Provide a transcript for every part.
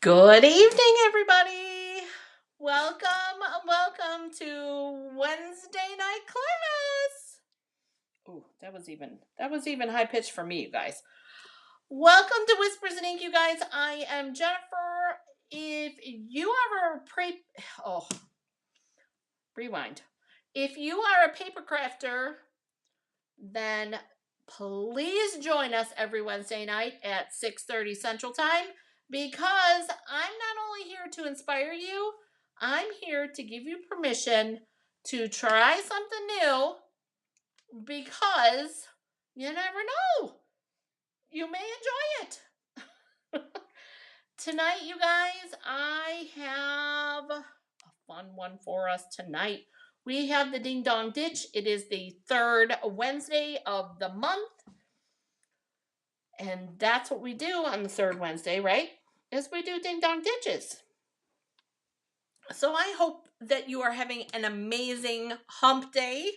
Good evening, everybody. Welcome to Wednesday night class. Ooh, that was even high pitched for me, you guys. Welcome to Whispers and Ink, you guys. I am Jennifer. If you are rewind. If you are a paper crafter, then please join us every Wednesday night at 6:30 Central Time because I'm not only here to inspire you, I'm here to give you permission to try something new because you never know. You may enjoy it. Tonight, you guys, I have a fun one for us tonight. We have the Ding Dong Ditch. It is the third Wednesday of the month. And that's what we do on the third Wednesday, right? Is we do Ding Dong Ditches. So I hope that you are having an amazing hump day.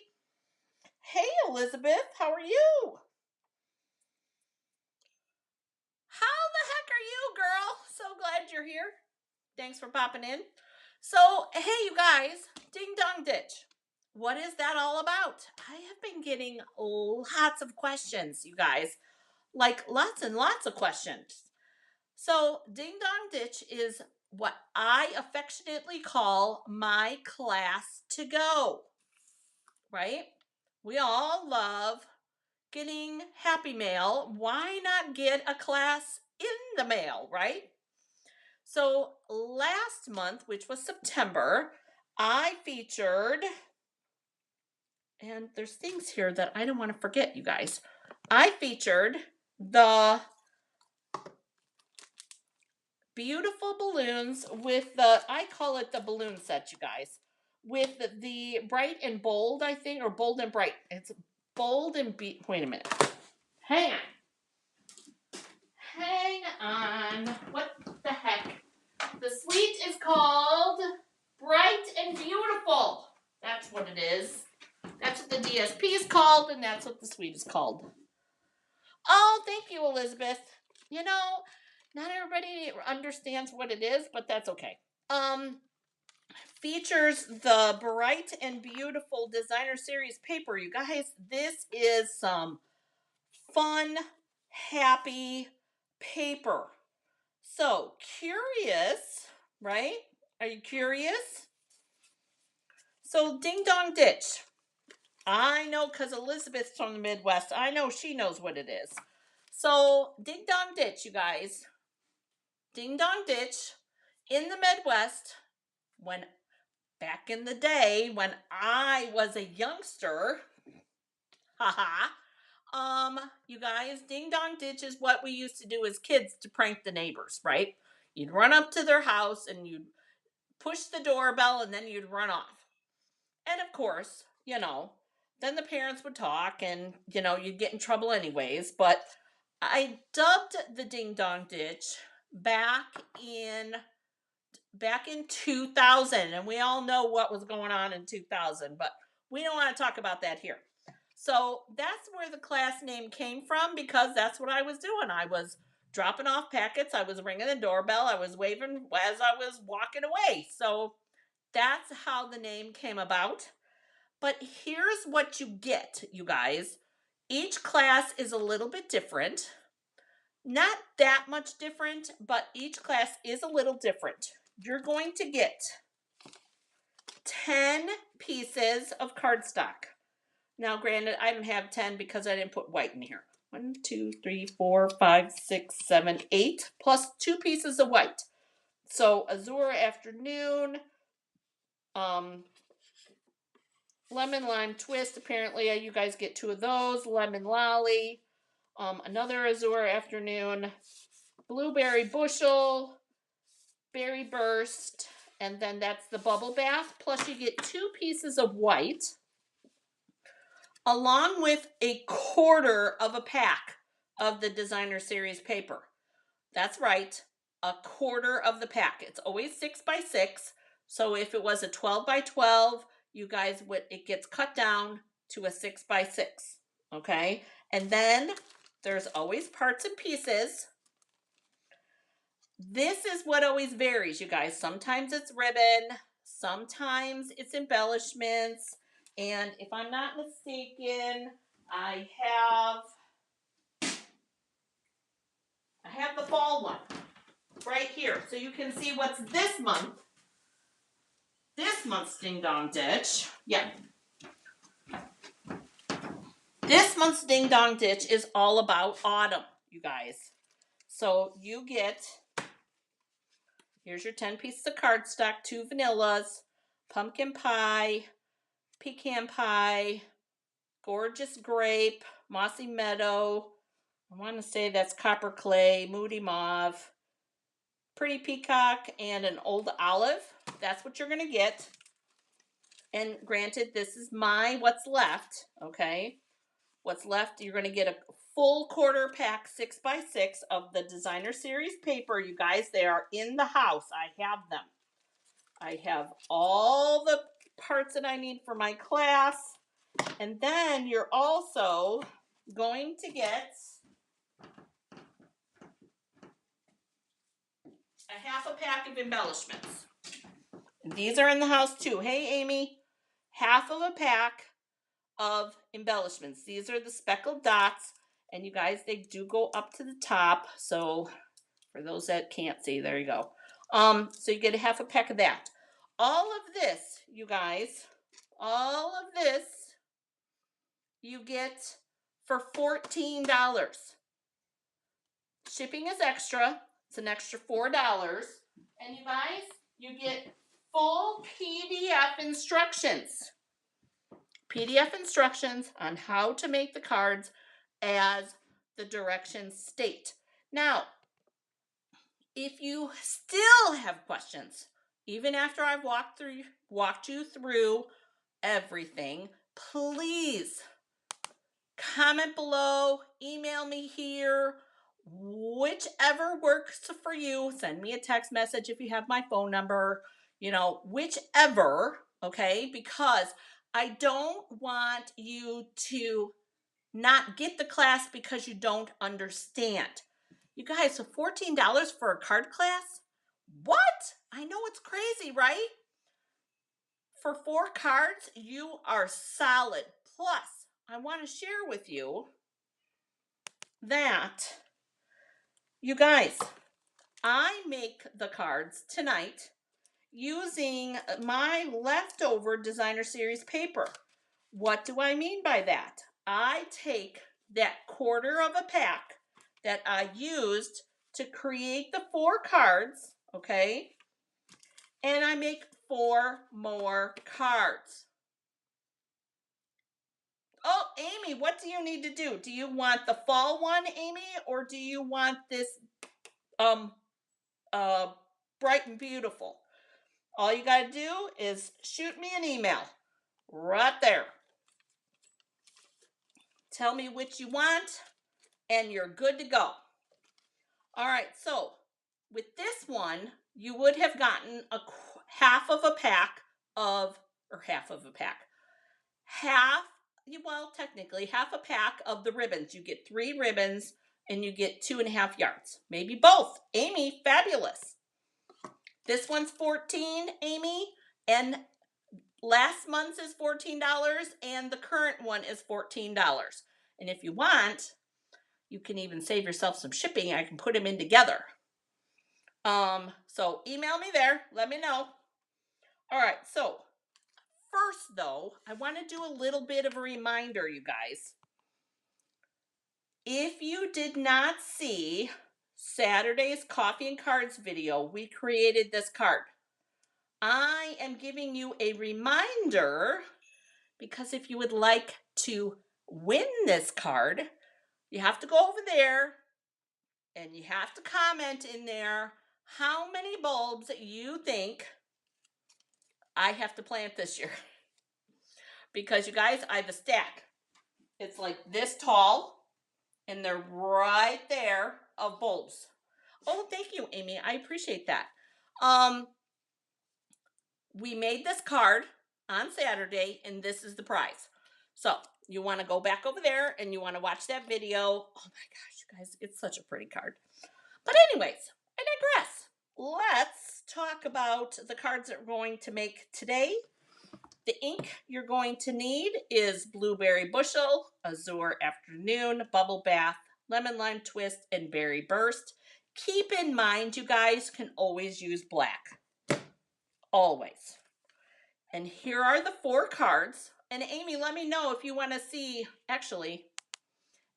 Hey, Elizabeth, how are you? How the heck are you, girl? So glad you're here. Thanks for popping in. So, hey, you guys, Ding Dong Ditch. What is that all about? I have been getting lots of questions, you guys. Like lots and lots of questions. So, Ding Dong Ditch is what I affectionately call my class to go, right? We all love getting happy mail. Why not get a class in the mail, right? So, last month, which was September, I featured, and there's things here that I don't want to forget, you guys. I featured the beautiful balloons with I call it the balloon set, you guys, with the bright and bold, I think, or bold and bright. It's bold and wait a minute. Hang on. What the heck? The suite is called Bright and Beautiful. That's what it is. That's what the DSP is called, and that's what the suite is called. Oh, thank you, Elizabeth. You know, not everybody understands what it is, but that's okay. Features the Bright and Beautiful Designer Series paper. You guys, this is some fun, happy paper. So, curious, right? Are you curious? So, Ding Dong Ditch. I know because Elizabeth's from the Midwest. I know she knows what it is. So, Ding Dong Ditch, you guys. Ding Dong Ditch in the Midwest, when back in the day when I was a youngster, haha, you guys, Ding Dong Ditch is what we used to do as kids to prank the neighbors, right? You'd run up to their house and you'd push the doorbell and then you'd run off. And of course, then the parents would talk and, you'd get in trouble anyways. But I dubbed the Ding Dong Ditch back in 2000, and we all know what was going on in 2000, but we don't want to talk about that here. So that's where the class name came from, because that's what I was doing. I was dropping off packets, I was ringing the doorbell, I was waving as I was walking away. So that's how the name came about. But here's what you get, you guys. Each class is a little bit different. Not that much different, but each class is a little different. You're going to get 10 pieces of cardstock. Now, granted, I don't have 10 because I didn't put white in here. 1, 2, 3, 4, 5, 6, 7, 8, plus 2 pieces of white. So, Azure Afternoon, Lemon Lime Twist. Apparently, you guys get 2 of those. Lemon Lolly, another Azure Afternoon, Blueberry Bushel, Berry Burst, and then that's the bubble bath. Plus, you get 2 pieces of white, along with a quarter of a pack of the Designer Series paper. That's right, a quarter of the pack. It's always 6 by 6. So if it was a 12 by 12, you guys it gets cut down to a 6 by 6. Okay? And then there's always parts and pieces. this is what always varies, you guys. Sometimes it's ribbon, sometimes it's embellishments, and if I'm not mistaken, I have the fall one right here. So you can see what's this month. This month's Ding Dong Ditch. Yeah. This month's Ding Dong Ditch is all about autumn, you guys. So you get, here's your 10 pieces of cardstock, 2 vanillas, pumpkin pie, pecan pie, gorgeous grape, mossy meadow. I want to say that's copper clay, moody mauve, pretty peacock, and an old olive. That's what you're going to get. And granted, this is what's left, okay? What's left, you're going to get a full quarter pack 6x6 of the designer series paper. You guys, they are in the house. I have them. I have all the parts that I need for my class. And then you're also going to get a half a pack of embellishments. These are in the house too. Hey, Amy, half of a pack of embellishments. These are the speckled dots, and you guys, they do go up to the top. So for those that can't see, there you go. So you get a half a pack of that. All of this, you guys, all of this you get for $14. Shipping is extra. It's an extra $4. And you guys, you get full PDF instructions. PDF instructions on how to make the cards as the directions state. Now, if you still have questions, even after I've walked you through everything, please comment below, email me here, whichever works for you. Send me a text message if you have my phone number, whichever, okay? Because I don't want you to not get the class because you don't understand. You guys, so $14 for a card class? What? I know it's crazy, right? For 4 cards, you are solid. Plus, I want to share with you that, you guys, I make the cards tonight using my leftover designer series paper. What do I mean by that? I take that quarter of a pack that I used to create the 4 cards, okay? And I make 4 more cards. Oh, Amy, what do you need to do? Do you want the fall one, Amy, or do you want this bright and beautiful? All you got to do is shoot me an email right there. Tell me which you want, and you're good to go. All right, so with this one, you would have gotten half of a pack, technically half a pack of the ribbons. You get 3 ribbons, and you get 2.5 yards. Maybe both. Amy, fabulous. This one's $14, Amy, and last month's is $14, and the current one is $14. And if you want, you can even save yourself some shipping. I can put them in together. So email me there. Let me know. All right, so first, though, I want to do a little bit of a reminder, you guys. If you did not see Saturday's Coffee and Cards video, we created this card. I am giving you a reminder because if you would like to win this card, you have to go over there and you have to comment in there how many bulbs you think I have to plant this year. Because you guys, I have a stack. It's like this tall, and they're right there of bulbs. Oh, thank you, Amy. I appreciate that. We made this card on Saturday, and this is the prize. So you want to go back over there, and you want to watch that video. Oh my gosh, you guys, it's such a pretty card. But anyways, I digress. let's talk about the cards that we're going to make today. The ink you're going to need is Blueberry Bushel, Azure Afternoon, Bubble Bath, Lemon Lime Twist, and Berry Burst. Keep in mind, you guys can always use black. Always. And here are the 4 cards. And Amy, let me know if you want to see, actually,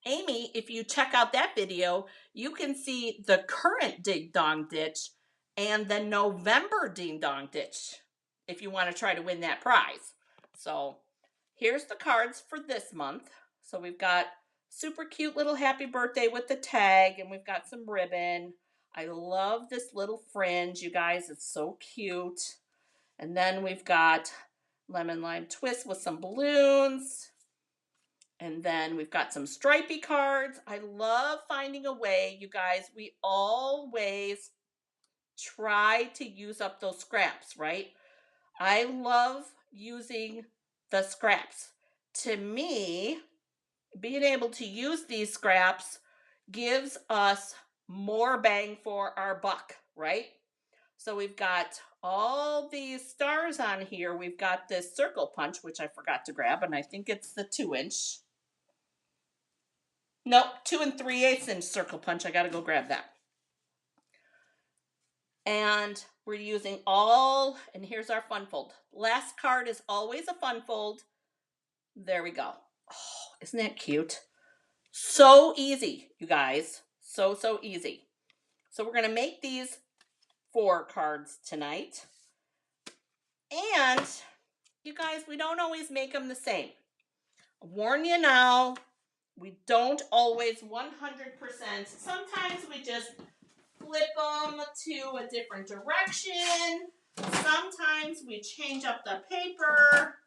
Amy, if you check out that video, you can see the current Ding Dong Ditch and the November Ding Dong Ditch if you want to try to win that prize. So here's the cards for this month. So we've got super cute little happy birthday with the tag, and we've got some ribbon. I love this little fringe, you guys. It's so cute. And then we've got lemon lime twist with some balloons. And then we've got some stripey cards. I love finding a way, you guys. We always try to use up those scraps, right? I love using the scraps. To me, being able to use these scraps gives us more bang for our buck, right? So we've got all these stars on here. We've got this circle punch, which I forgot to grab, and I think it's the 2-inch. Nope, 2 3/8 inch circle punch. I got to go grab that. And we're using all, and here's our fun fold. Last card is always a fun fold. There we go. Oh, isn't that cute? So easy, you guys. So easy. So we're going to make these 4 cards tonight. And you guys, we don't always make them the same. I warn you now, we don't always 100%. Sometimes we just flip them to a different direction. Sometimes we change up the paper.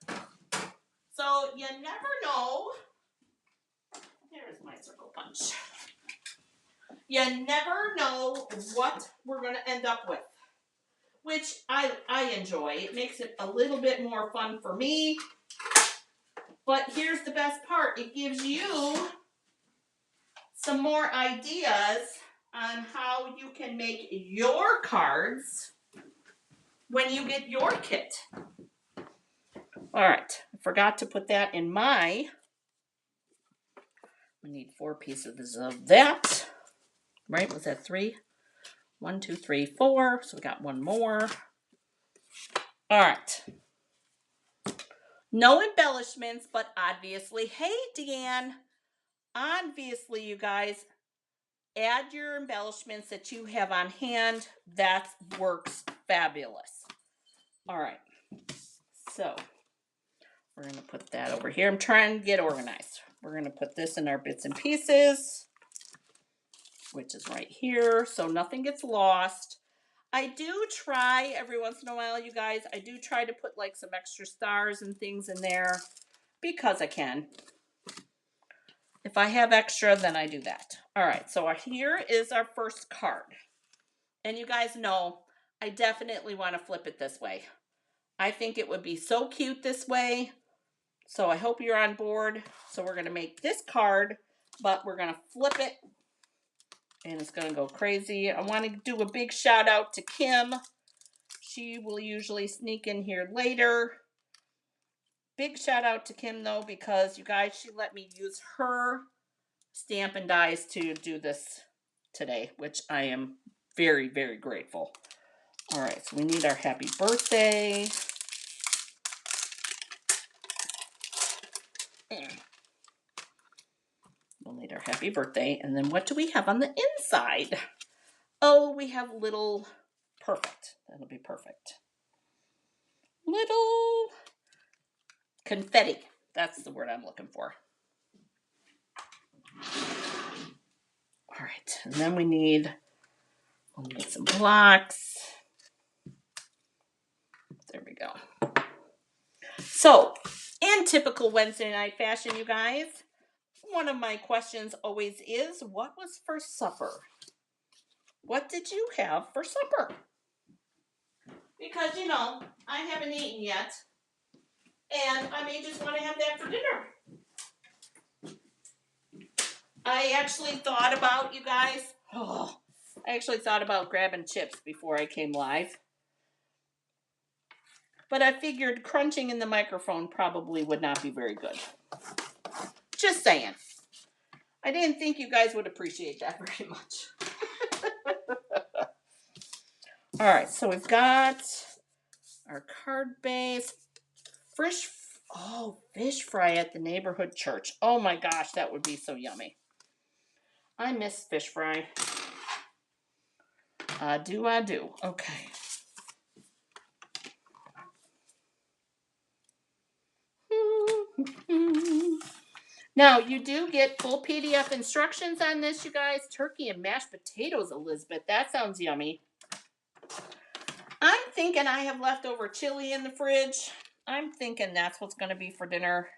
So you never know. There's my circle punch. You never know what we're going to end up with, which I enjoy. It makes it a little bit more fun for me. But here's the best part. It gives you some more ideas on how you can make your cards when you get your kit. All right, I forgot to put that in my, we need 4 pieces of that, right? Was that 3? 1, 2, 3, 4, so we got 1 more. All right. No embellishments, but obviously, hey, Deanne, obviously, you guys, add your embellishments that you have on hand. That works fabulous. All right, so we're going to put that over here. I'm trying to get organized. We're going to put this in our bits and pieces, which is right here, so nothing gets lost. I do try every once in a while, you guys, I do try to put like some extra stars and things in there because I can. If I have extra, then I do that. All right, so here is our first card. And you guys know, I definitely want to flip it this way. I think it would be so cute this way. So I hope you're on board. So we're going to make this card, but we're going to flip it. And it's going to go crazy. I want to do a big shout out to Kim. She will usually sneak in here later. Big shout out to Kim, though, because you guys, she let me use her Stampin' Dies to do this today, which I am very, very grateful. All right, so we need our happy birthday. We'll need our happy birthday. And then what do we have on the inside? Oh, we have little, perfect. That'll be perfect. Little confetti. That's the word I'm looking for. All right, and then we'll need some blocks. There we go. So, in typical Wednesday night fashion, you guys, one of my questions always is, what was for supper? What did you have for supper? Because, you know, I haven't eaten yet, and I may just want to have that for dinner. I actually thought about, you guys, I actually thought about grabbing chips before I came live. But I figured crunching in the microphone probably would not be very good. Just saying. I didn't think you guys would appreciate that very much. All right, so we've got our card base. Fish fry at the neighborhood church. Oh my gosh, that would be so yummy. I miss fish fry. I do. Okay. Now, you do get full PDF instructions on this, you guys. Turkey and mashed potatoes, Elizabeth. That sounds yummy. I'm thinking I have leftover chili in the fridge. I'm thinking that's what's going to be for dinner.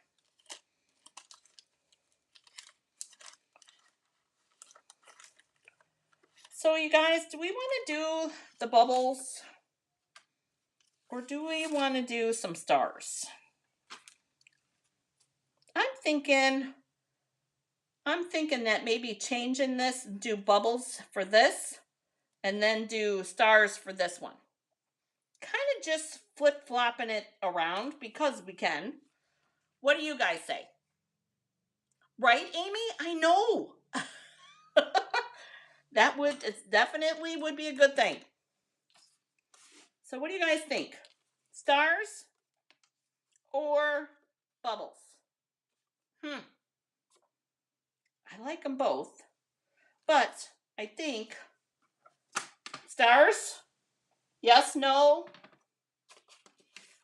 So, you guys, do we want to do the bubbles? Or do we want to do some stars? I'm thinking that maybe changing this, do bubbles for this, and then do stars for this one. Kind of just flip-flopping it around because we can. What do you guys say? Right, Amy? I know. It definitely would be a good thing. So what do you guys think? Stars or bubbles? I like them both, but I think stars. Yes, no.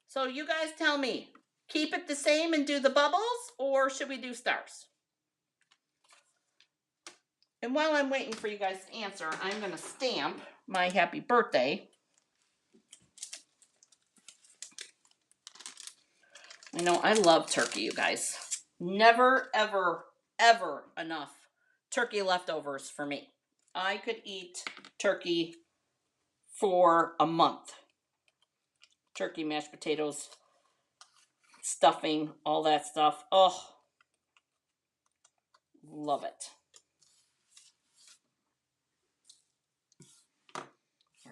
So you guys tell me, keep it the same and do the bubbles, or should we do stars? And while I'm waiting for you guys to answer, I'm going to stamp my happy birthday. I know I love turkey, you guys. Never, ever, ever enough turkey leftovers for me. I could eat turkey for a month. Turkey, mashed potatoes, stuffing, all that stuff. Oh, love it. All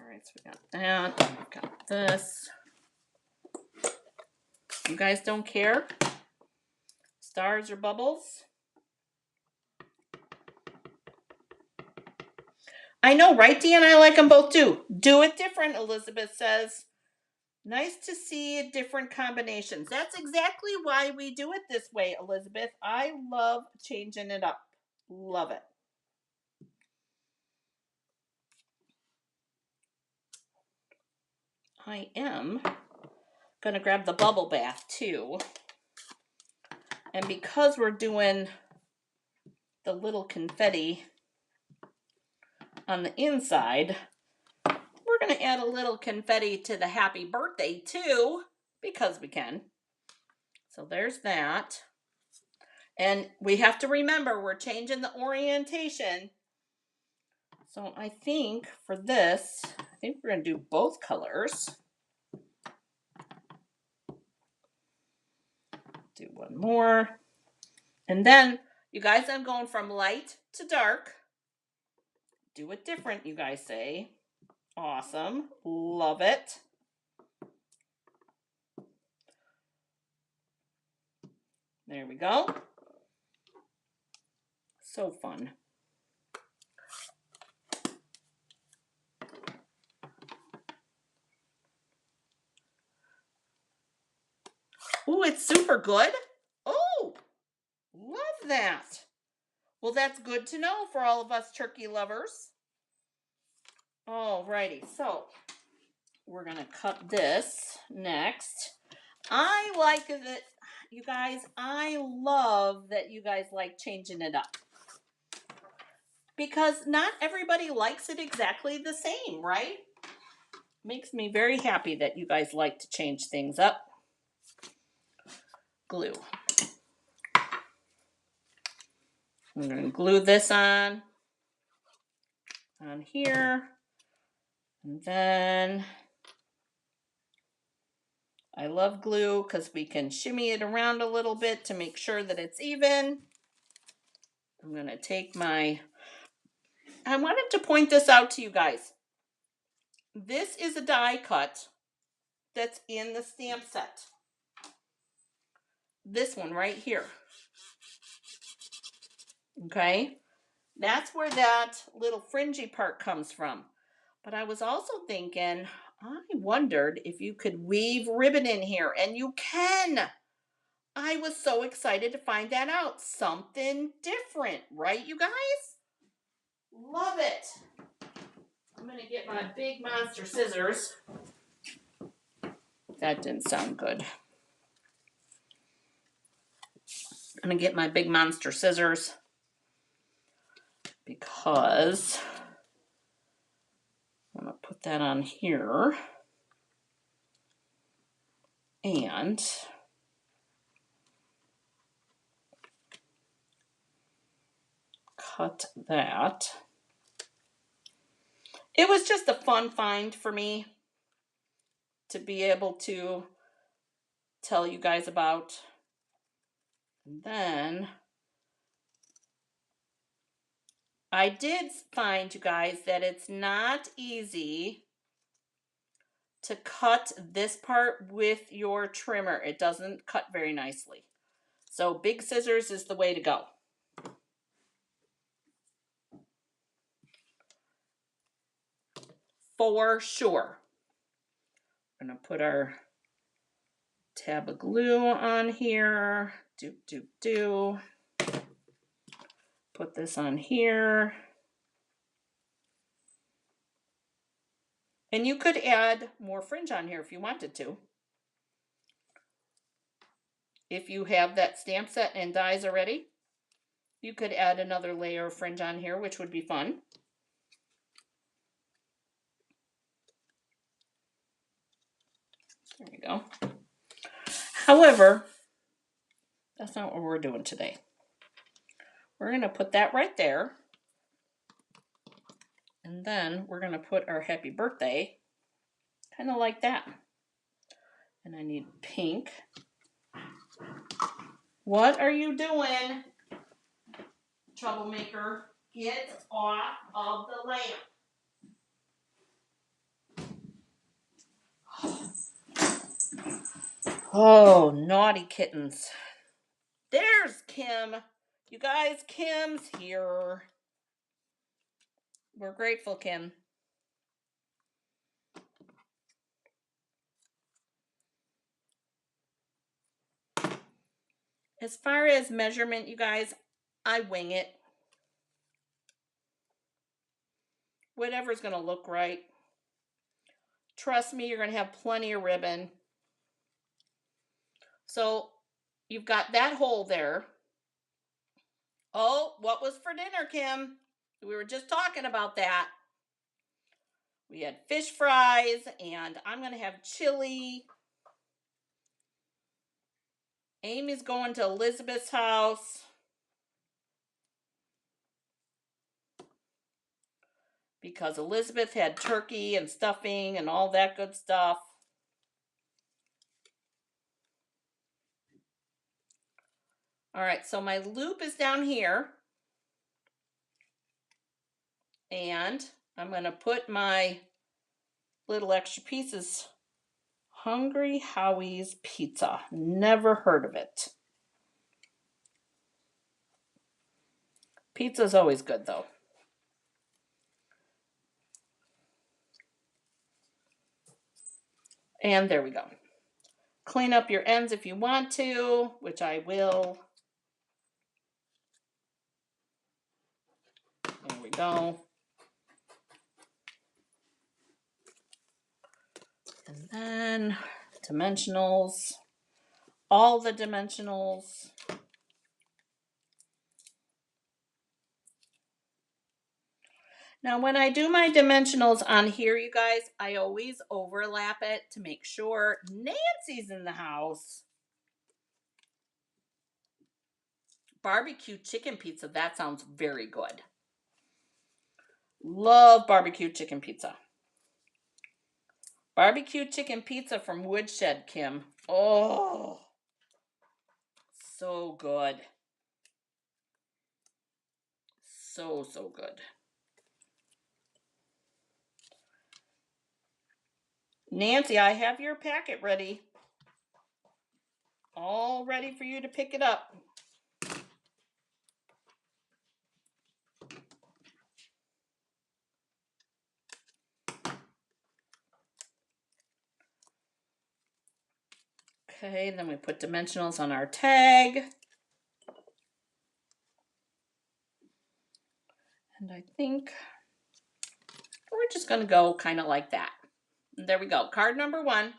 right, so we got that. We've got this. You guys don't care? Stars or bubbles? I know, right, Dean? I like them both too. Do it different, Elizabeth says. Nice to see different combinations. That's exactly why we do it this way, Elizabeth. I love changing it up. Love it. I am going to grab the bubble bath too. And because we're doing the little confetti on the inside, we're going to add a little confetti to the happy birthday too, because we can. So there's that. And we have to remember we're changing the orientation. So I think for this, I think we're going to do both colors. Do one more. And then, you guys, I'm going from light to dark. Do it different, you guys say. Awesome. Love it. There we go. So fun. Ooh, it's super good. Oh, love that. Well, that's good to know for all of us turkey lovers. Alrighty, so we're going to cut this next. I like it, you guys. I love that you guys like changing it up. Because not everybody likes it exactly the same, right? Makes me very happy that you guys like to change things up. Glue. I'm going to glue this on here. And then I love glue because we can shimmy it around a little bit to make sure that it's even. I'm going to take my I wanted to point this out to you guys. This is a die cut that's in the stamp set. This one right here. Okay? That's where that little fringy part comes from. But I was also thinking, I wondered if you could weave ribbon in here, and you can. I was so excited to find that out. Something different, right, you guys? Love it. I'm going to get my big monster scissors. That didn't sound good. I'm going to get my big monster scissors because I'm going to put that on here and cut that. It was just a fun find for me to be able to tell you guys about. And then I did find, you guys, that it's not easy to cut this part with your trimmer. It doesn't cut very nicely. So big scissors is the way to go. For sure. I'm going to put our tab of glue on here. Put this on here. And you could add more fringe on here if you wanted to. If you have that stamp set and dies already, you could add another layer of fringe on here, which would be fun. There we go. However, that's not what we're doing today. We're going to put that right there. And then we're going to put our happy birthday kind of like that. And I need pink. What are you doing, troublemaker? Get off of the lamp. Oh, naughty kittens. There's Kim. You guys, Kim's here. We're grateful, Kim. As far as measurement, you guys, I wing it. Whatever's going to look right. Trust me, you're going to have plenty of ribbon. So you've got that hole there. Oh, what was for dinner, Kim? We were just talking about that. We had fish fries, and I'm going to have chili. Amy's going to Elizabeth's house because Elizabeth had turkey and stuffing and all that good stuff. All right, so my loop is down here. And I'm going to put my little extra pieces. Hungry Howie's Pizza. Never heard of it. Pizza's always good, though. And there we go. Clean up your ends if you want to, which I will. There we go. And then dimensionals. All the dimensionals. Now, when I do my dimensionals on here, you guys, I always overlap it to make sure Nancy's in the house. Barbecue chicken pizza. That sounds very good. Love barbecue chicken pizza. Barbecue chicken pizza from Woodshed, Kim. Oh, so good. So good. Nancy, I have your packet ready. All ready for you to pick it up. Okay, then we put dimensionals on our tag. And I think we're just going to go kind of like that. And there we go. Card number 1.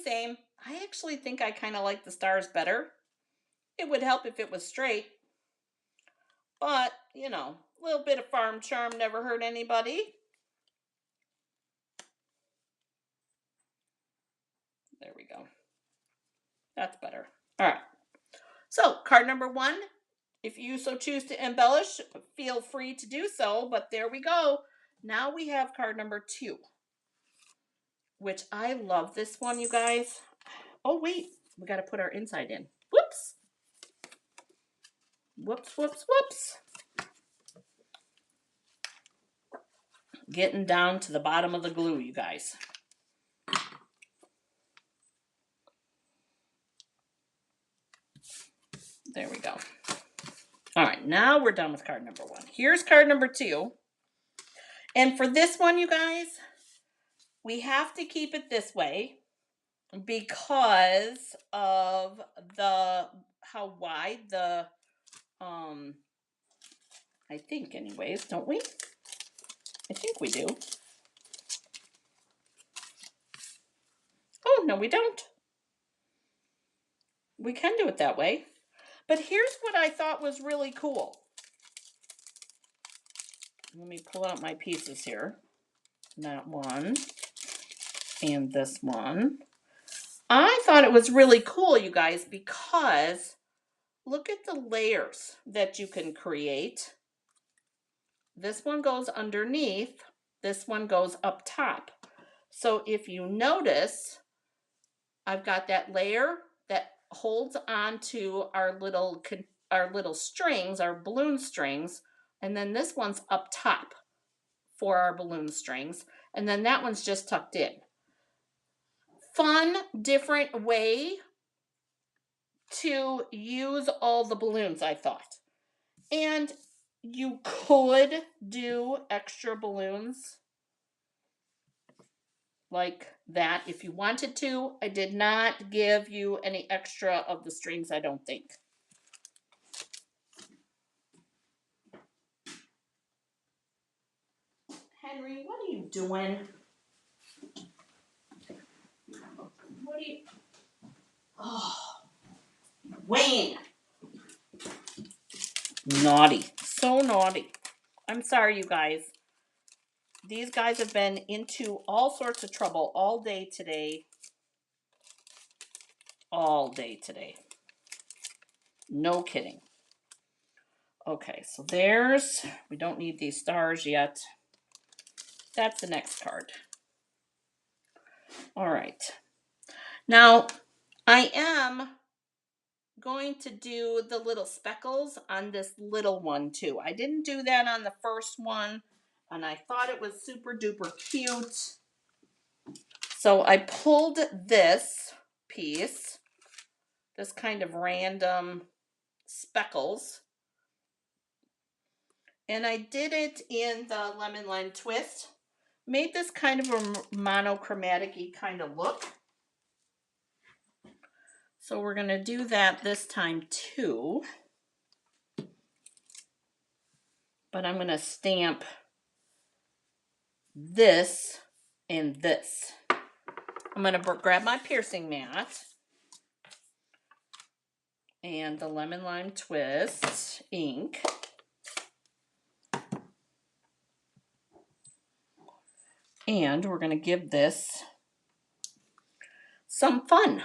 Same. I actually think I kind of like the stars better. It would help if it was straight. But, you know, a little bit of farm charm never hurt anybody. There we go. That's better. All right. So, card number 1, if you so choose to embellish, feel free to do so. But there we go. Now we have card number 2, which I love this one, you guys. Oh, wait. We got to put our inside in. Whoops. Whoops. Getting down to the bottom of the glue, you guys. There we go. All right, now we're done with card number 1. Here's card number 2. And for this one, you guys, we have to keep it this way because of how wide the, I think anyways, don't we? I think we do. Oh, no, we don't. We can do it that way. But here's what I thought was really cool. Let me pull out my pieces here. That one and this one. I thought it was really cool, you guys, because look at the layers that you can create. This one goes underneath. This one goes up top. So if you notice, I've got that layer that holds onto our little strings, our balloon strings, and then this one's up top for our balloon strings, and then that one's just tucked in. Fun, different way to use all the balloons, I thought. And you could do extra balloons like that if you wanted to. I did not give you any extra of the strings, I don't think. Henry, what are you doing? What are you... Oh, Wayne. Naughty. So naughty. I'm sorry, you guys. These guys have been into all sorts of trouble all day today. All day today. No kidding. Okay, so we don't need these stars yet. That's the next card. All right. Now, I am going to do the little speckles on this little one too. I didn't do that on the first one, and I thought it was super duper cute. So I pulled this piece, this kind of random speckles, and I did it in the lemon lime twist. Made this kind of a monochromatic-y kind of look. So we're going to do that this time too. But I'm going to stamp this and this. I'm going to grab my piercing mat and the lemon lime twist ink. And we're going to give this some fun.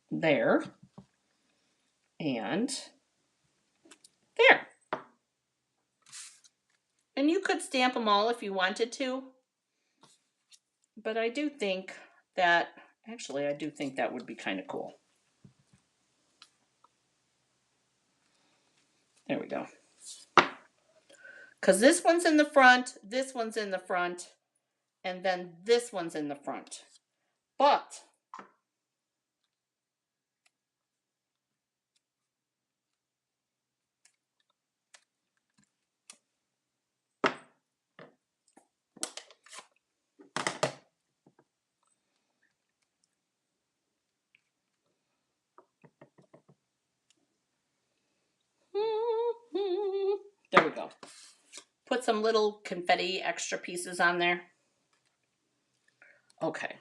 There. And there. And you could stamp them all if you wanted to. But I do think that, actually, I do think that would be kind of cool. There we go. Because this one's in the front, this one's in the front, and then this one's in the front. But there we go. Put some little confetti extra pieces on there. Okay.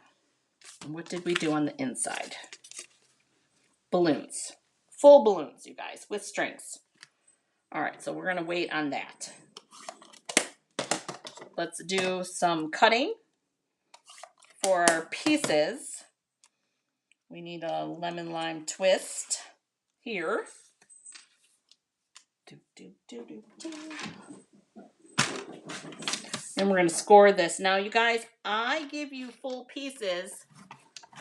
What did we do on the inside? Balloons. Full balloons, you guys, with strings. All right, so we're going to wait on that. Let's do some cutting for our pieces. We need a lemon lime twist here. And we're going to score this. Now, you guys, I give you full pieces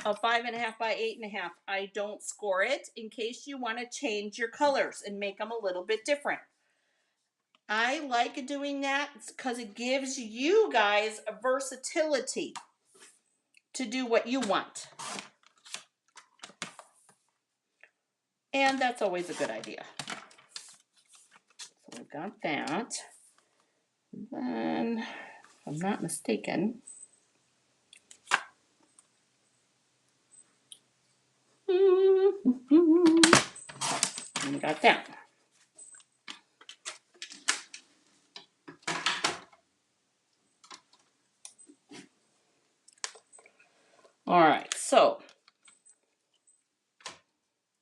of 5.5 by 8.5. I don't score it in case you want to change your colors and make them a little bit different. I like doing that because it gives you guys a versatility to do what you want. And that's always a good idea. So we've got that. And then, if I'm not mistaken, and we got that. All right, so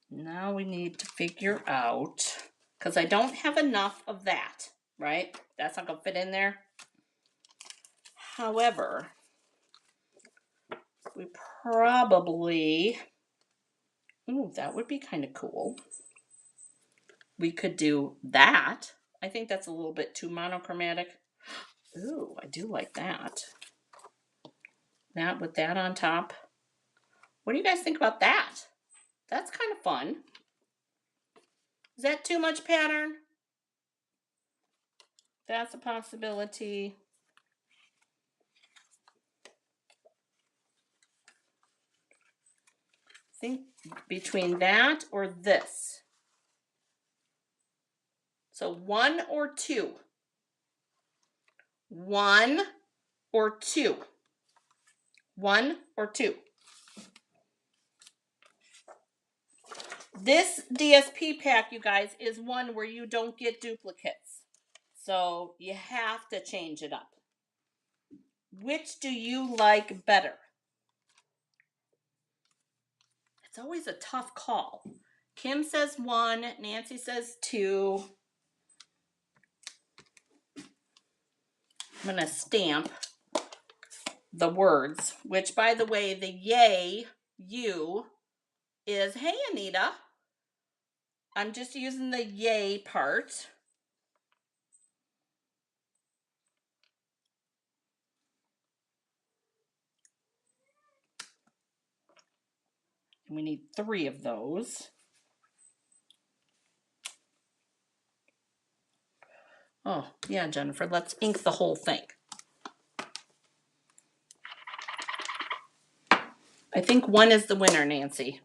now we need to figure out, because I don't have enough of that, right? That's not going to fit in there. However, we probably, ooh, that would be kind of cool. We could do that. I think that's a little bit too monochromatic. Ooh, I do like that. That with that on top. What do you guys think about that? That's kind of fun. Is that too much pattern? That's a possibility. Think between that or this. So 1 or 2. 1 or 2. 1 or 2. This DSP pack, you guys, is one where you don't get duplicates. So you have to change it up. Which do you like better? It's always a tough call. Kim says 1, Nancy says 2. I'm going to stamp the words, which, by the way, the yay, you, is, hey, Anita. I'm just using the yay part. And we need 3 of those. Oh, yeah, Jennifer, let's ink the whole thing. I think 1 is the winner, Nancy.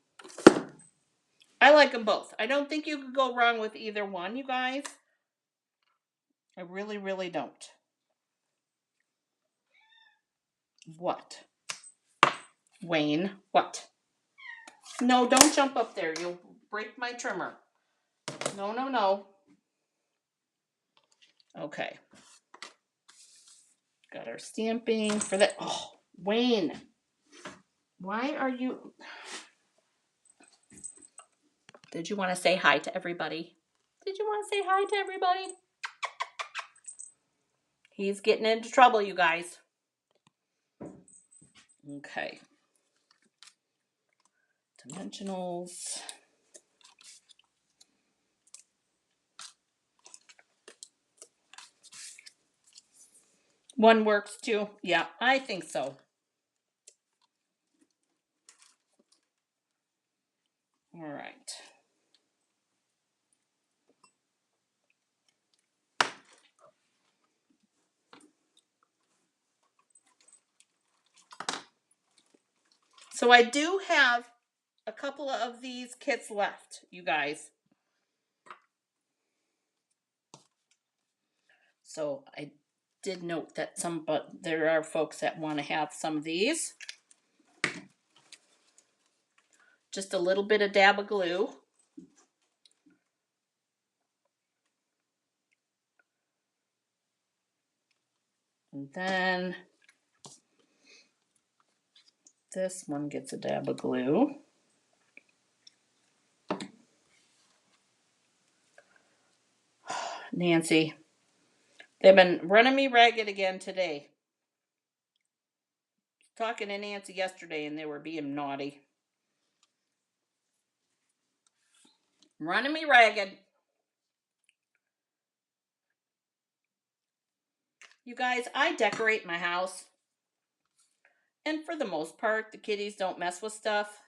I like them both. I don't think you could go wrong with either one, you guys. I really, really don't. What? Wayne, what? No, don't jump up there. You'll break my trimmer. No, no, no. Okay. Got our stamping for that. Oh, Wayne. Why are you... Did you want to say hi to everybody? Did you want to say hi to everybody? He's getting into trouble, you guys. Okay. Dimensionals. One works too. Yeah, I think so. All right. So I do have a couple of these kits left, you guys. So I did note that but there are folks that want to have some of these. Just a little bit of dab of glue. And then this one gets a dab of glue. Nancy, they've been running me ragged again today. Talking to Nancy yesterday and they were being naughty. Running me ragged. You guys, I decorate my house. And for the most part, the kitties don't mess with stuff.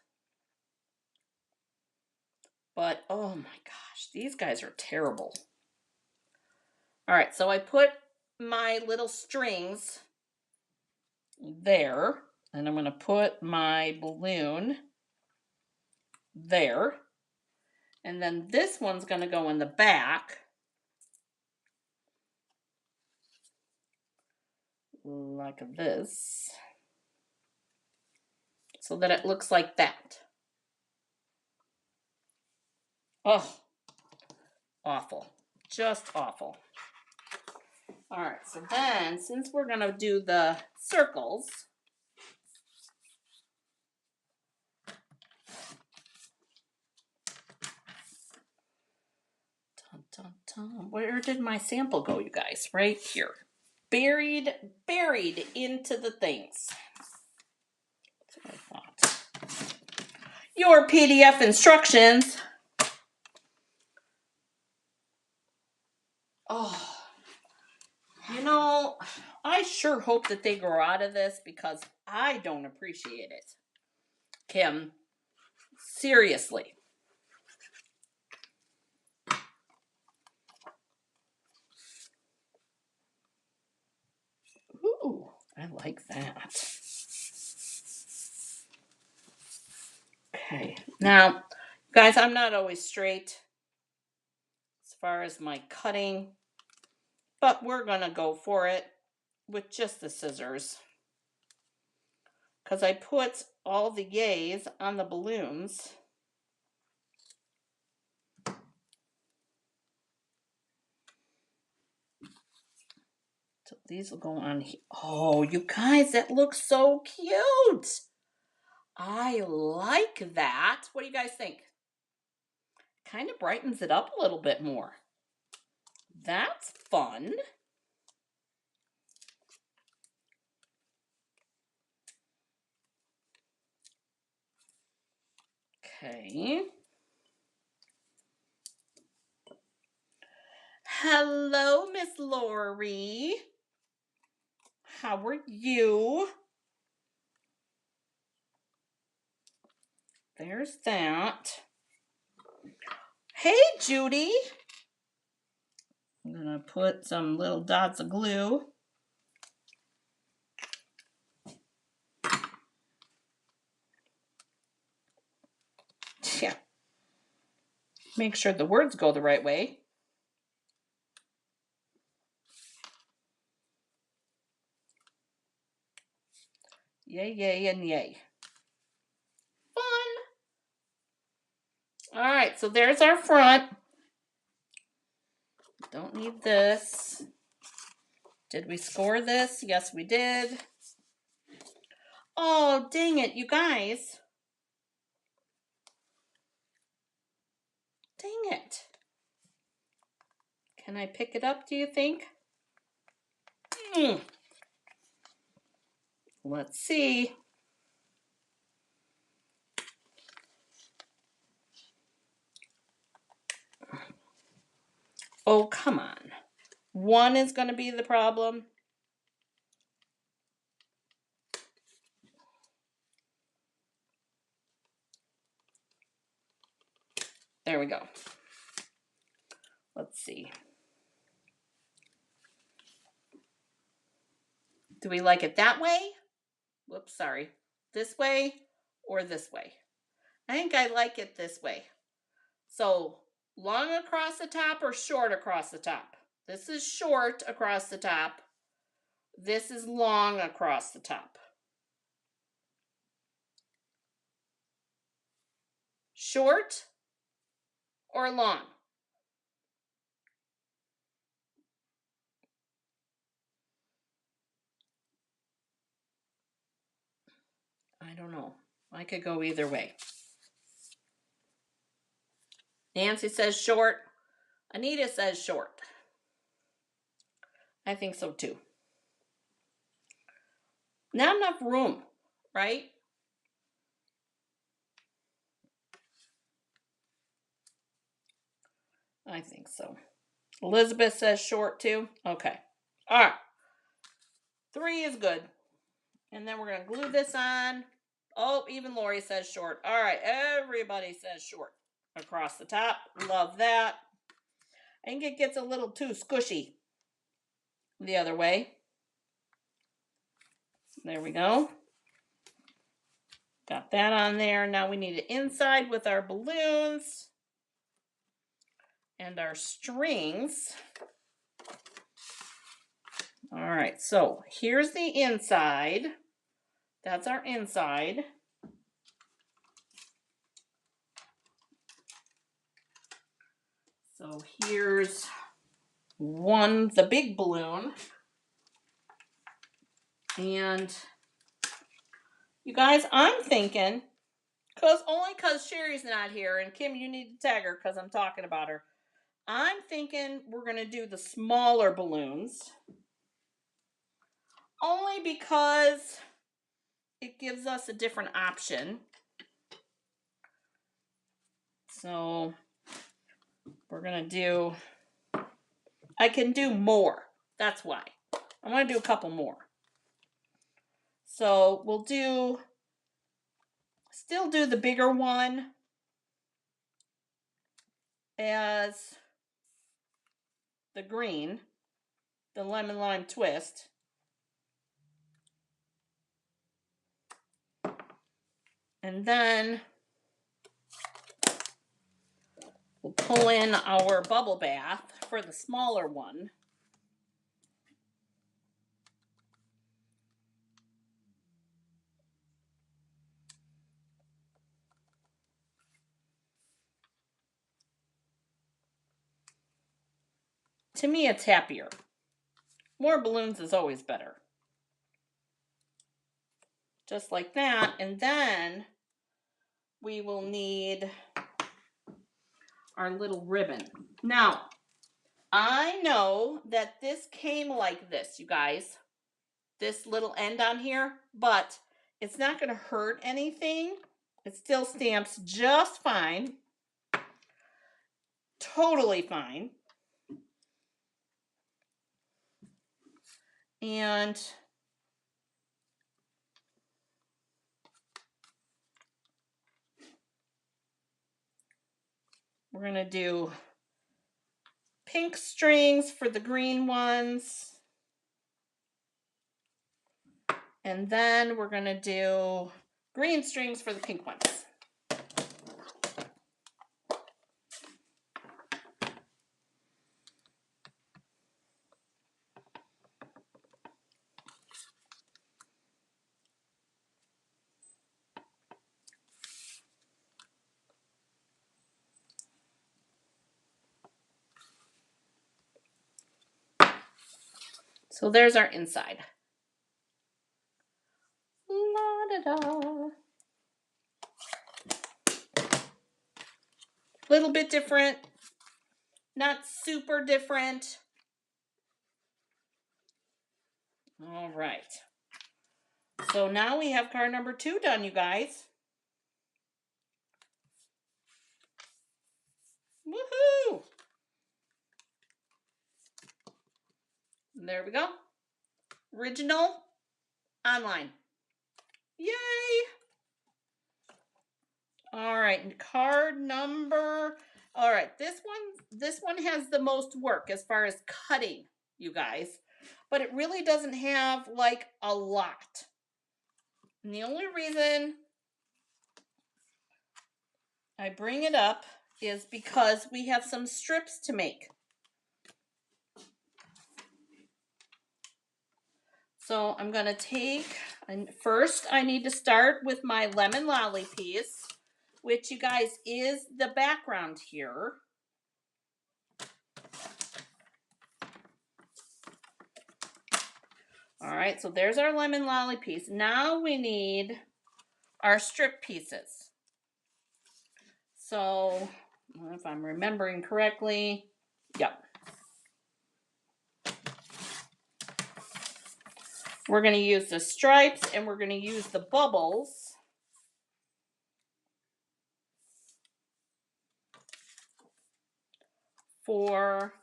But, oh my gosh, these guys are terrible. All right, so I put my little strings there. And I'm going to put my balloon there. And then this one's going to go in the back. Like this. So that it looks like that. Oh, awful. Just awful. All right, so then since we're going to do the circles, where did my sample go, you guys? Right here. Buried into the things. That's what I thought. Your PDF instructions. Oh, you know, I sure hope that they grow out of this because I don't appreciate it. Kim, seriously. Ooh, I like that. Okay, now, guys, I'm not always straight as far as my cutting, but we're going to go for it with just the scissors. Because I put all the yays on the balloons. So these will go on here. Oh, you guys, that looks so cute. I like that. What do you guys think? Kind of brightens it up a little bit more. That's fun. Okay. Hello, Miss Lori. How are you? There's that. Hey, Judy. I'm going to put some little dots of glue. Yeah. Make sure the words go the right way. Yay, yay, and yay. Fun. All right, so there's our front. Don't need this. Did we score this? Yes, we did. Oh, dang it, you guys. Dang it. Can I pick it up, do you think? Let's see. Oh, come on. One is going to be the problem. There we go. Let's see. Do we like it that way? Whoops, sorry. This way or this way? I think I like it this way. So long across the top or short across the top? This is short across the top. This is long across the top. Short or long? I don't know. I could go either way. Nancy says short. Anita says short. I think so too. Not enough room, right? I think so. Elizabeth says short too. Okay. All right. 3 is good. And then we're going to glue this on. Oh, even Lori says short. All right. Everybody says short across the top. Love that. I think it gets a little too squishy the other way. There we go. Got that on there. Now we need it inside with our balloons and our strings. All right, so here's the inside. That's our inside. So here's the big balloon. And you guys, I'm thinking, only because Sherry's not here, and Kim, you need to tag her because I'm talking about her. I'm thinking we're going to do the smaller balloons. Only because it gives us a different option. So we're going to do, I can do more. That's why. I'm going to do a couple more. So we'll still do the bigger one as the green, the lemon lime twist. And then we'll pull in our bubble bath for the smaller one. To me, it's happier. More balloons is always better. Just like that. And then we will need our little ribbon. Now, I know that this came like this, you guys. This little end on here, but it's not going to hurt anything. It still stamps just fine. Totally fine. And we're going to do pink strings for the green ones. And then we're going to do green strings for the pink ones. So there's our inside. La-da-da. Little bit different. Not super different. All right. So now we have card number 2 done, you guys. Woohoo! There we go. Original, online. Yay! All right, and card number. All right, this one has the most work as far as cutting, you guys. But it really doesn't have like a lot. And the only reason I bring it up is because we have some strips to make. So I'm going to take, and first I need to start with my lemon lolly piece, which you guys is the background here. All right, so there's our lemon lolly piece. Now we need our strip pieces. So if I'm remembering correctly, yep. We're going to use the stripes and we're going to use the bubbles for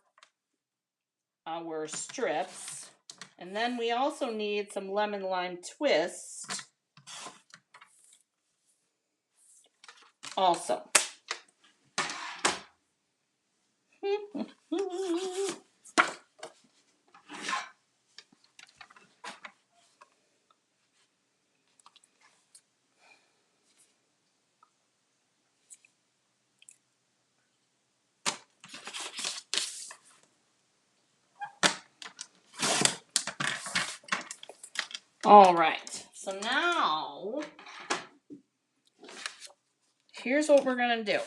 our strips. And then we also need some lemon lime twist also. All right, so now here's what we're gonna do.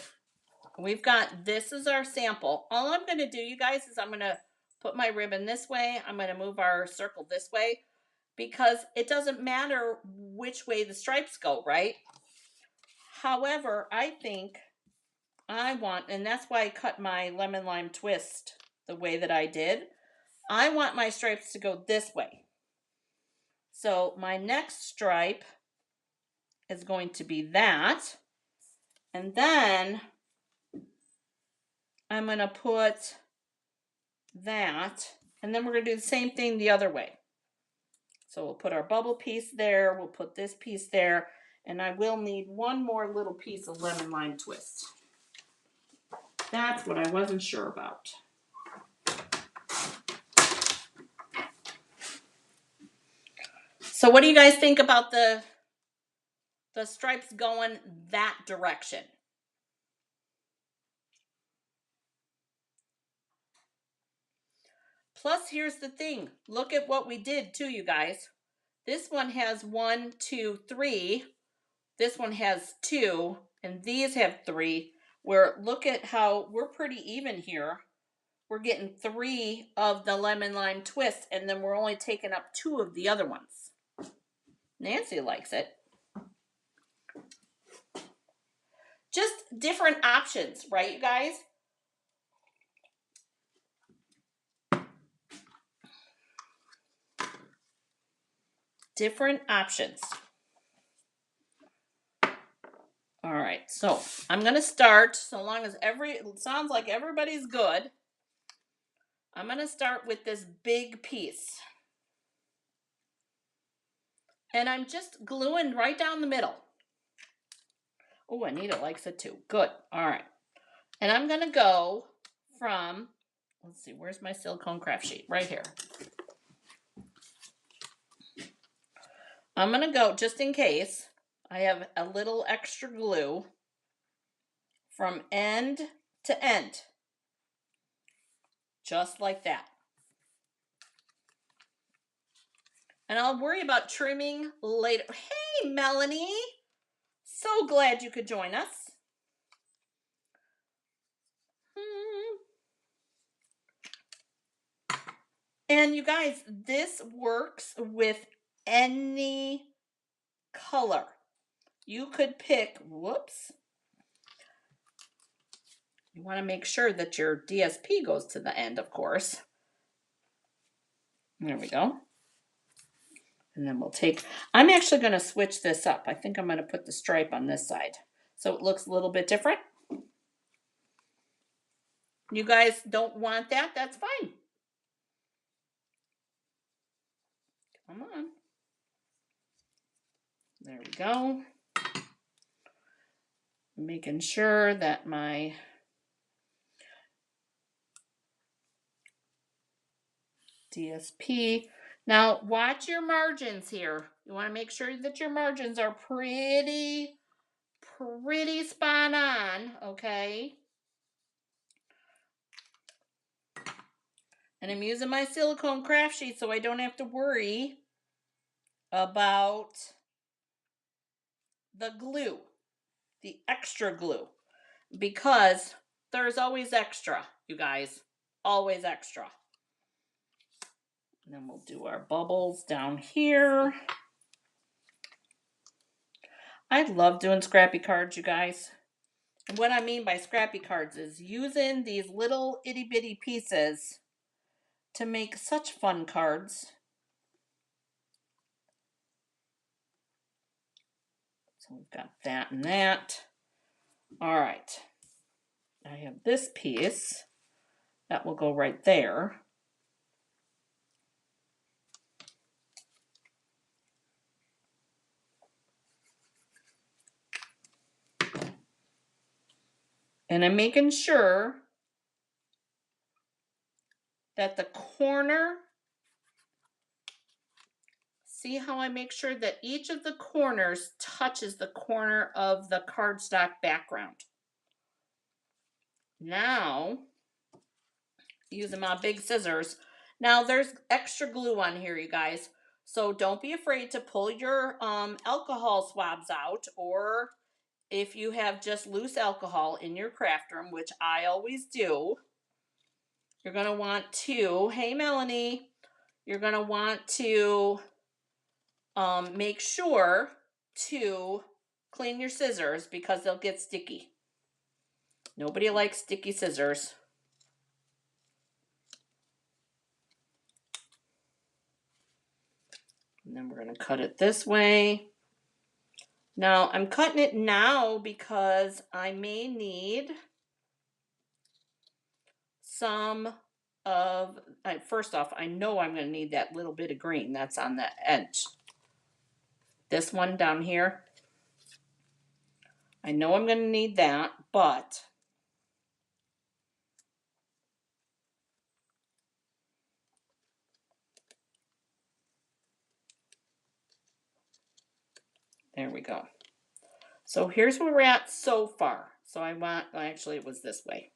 We've got, this is our sample. All I'm gonna do, you guys, is I'm gonna put my ribbon this way. I'm gonna move our circle this way because it doesn't matter which way the stripes go, right? However, I think I want, and that's why I cut my lemon lime twist the way that I did. I want my stripes to go this way. So my next stripe is going to be that. And then I'm going to put that. And then we're going to do the same thing the other way. So we'll put our bubble piece there. We'll put this piece there. And I will need one more little piece of lemon lime twist. That's what I wasn't sure about. So what do you guys think about the stripes going that direction? Plus, here's the thing. Look at what we did too, you guys. This one has 1, 2, 3. This one has 2, and these have 3. Where look at how we're pretty even here. We're getting 3 of the lemon lime twist, and then we're only taking up 2 of the other ones. Nancy likes it. Just different options, right, you guys? Different options. All right, so I'm going to start, so long as it sounds like everybody's good. I'm going to start with this big piece. And I'm just gluing right down the middle. Oh, Anita likes it too. Good. All right. And I'm going to go from, let's see, where's my silicone craft sheet? Right here. I'm going to go, just in case, I have a little extra glue from end to end. Just like that. And I'll worry about trimming later. Hey, Melanie. So glad you could join us. And you guys, this works with any color. You could pick, whoops. You want to make sure that your DSP goes to the end, of course. There we go. And then we'll take, I'm actually going to switch this up. I think I'm going to put the stripe on this side so it looks a little bit different. You guys don't want that? That's fine. Come on. There we go. Making sure that my DSP. Now watch your margins here. You want to make sure that your margins are pretty pretty spot on, okay? And I'm using my silicone craft sheet so I don't have to worry about the glue, the extra glue, because there's always extra, you guys, always extra. And then we'll do our bubbles down here. I love doing scrappy cards, you guys. And what I mean by scrappy cards is using these little itty bitty pieces to make such fun cards. So we've got that and that. All right. I have this piece that will go right there. And I'm making sure that the corner, see how I make sure that each of the corners touches the corner of the cardstock background. Now, using my big scissors. Now there's extra glue on here, you guys. So don't be afraid to pull your alcohol swabs out, or if you have just loose alcohol in your craft room, which I always do, you're going to want to, hey Melanie, you're going to want to make sure to clean your scissors because they'll get sticky. Nobody likes sticky scissors. And then we're going to cut it this way. Now, I'm cutting it now because I may need some of, first off, I know I'm going to need that little bit of green that's on the edge. This one down here. I know I'm going to need that, but there we go. So here's where we're at so far. So I want, actually it was this way.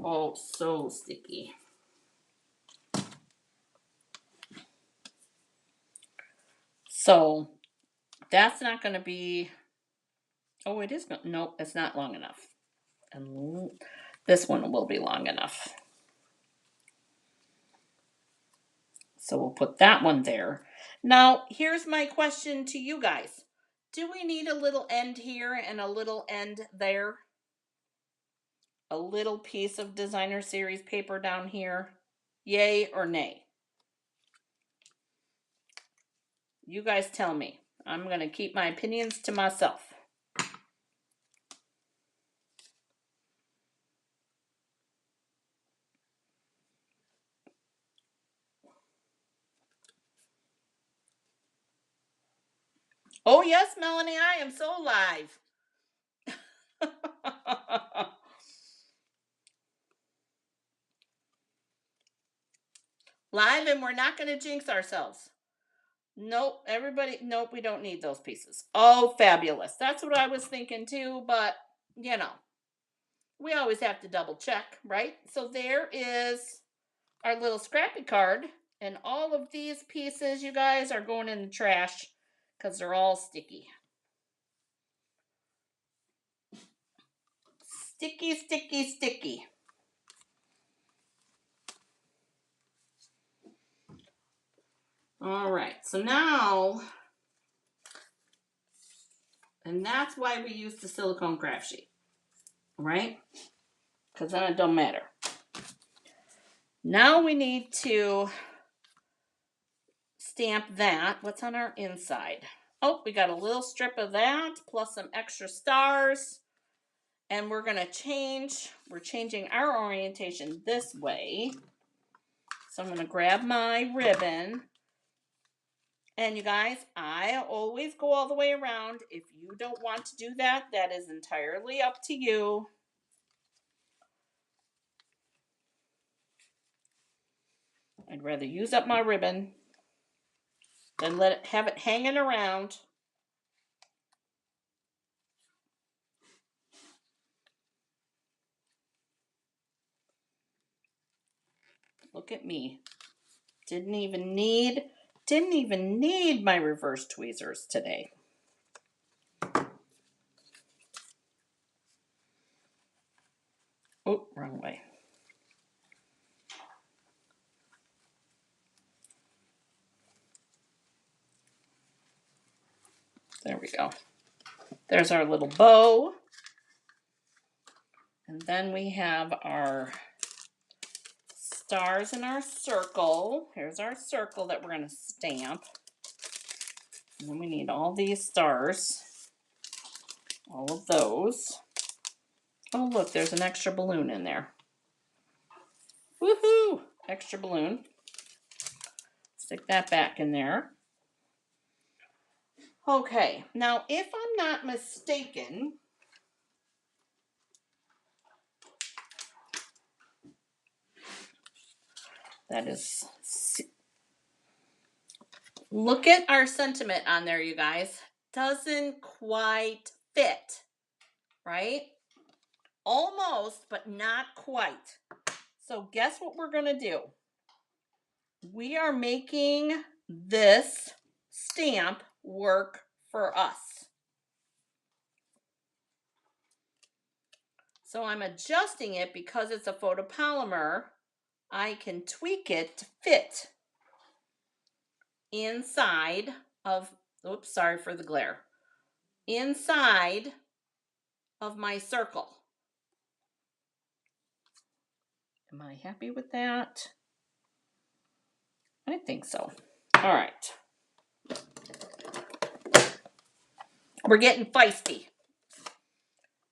Oh, so sticky. So that's not going to be, oh, it is, no, it's not long enough. And this one will be long enough. So we'll put that one there. Now, here's my question to you guys. Do we need a little end here and a little end there? A little piece of designer series paper down here? Yay or nay? You guys tell me. I'm going to keep my opinions to myself. Oh, yes, Melanie, I am so live. Live, and we're not going to jinx ourselves. Nope, everybody, nope, we don't need those pieces. Oh, fabulous. That's what I was thinking too, but, you know, we always have to double check, right? So there is our little scrappy card, and all of these pieces, you guys, are going in the trash because they're all sticky. Sticky, sticky, sticky. All right, so now, and that's why we use the silicone craft sheet, right? Because then it don't matter. Now we need to stamp that. What's on our inside? Oh, we got a little strip of that plus some extra stars. And we're going to change, we're changing our orientation this way. So I'm going to grab my ribbon. And you guys, I always go all the way around. If you don't want to do that, that is entirely up to you. I'd rather use up my ribbon than have it hanging around. Look at me. Didn't even need my reverse tweezers today. Oh, wrong way. There we go. There's our little bow. And then we have our stars in our circle. Here's our circle that we're going to stamp. And then we need all these stars. All of those. Oh, look, there's an extra balloon in there. Woohoo! Extra balloon. Stick that back in there. Okay, now if I'm not mistaken, that is, look at our sentiment on there, you guys. Doesn't quite fit, right? Almost, but not quite. So guess what we're going to do? We are making this stamp work for us. So I'm adjusting it because it's a photopolymer. I can tweak it to fit inside of, oops, sorry for the glare, inside of my circle. Am I happy with that? I think so. All right. We're getting feisty.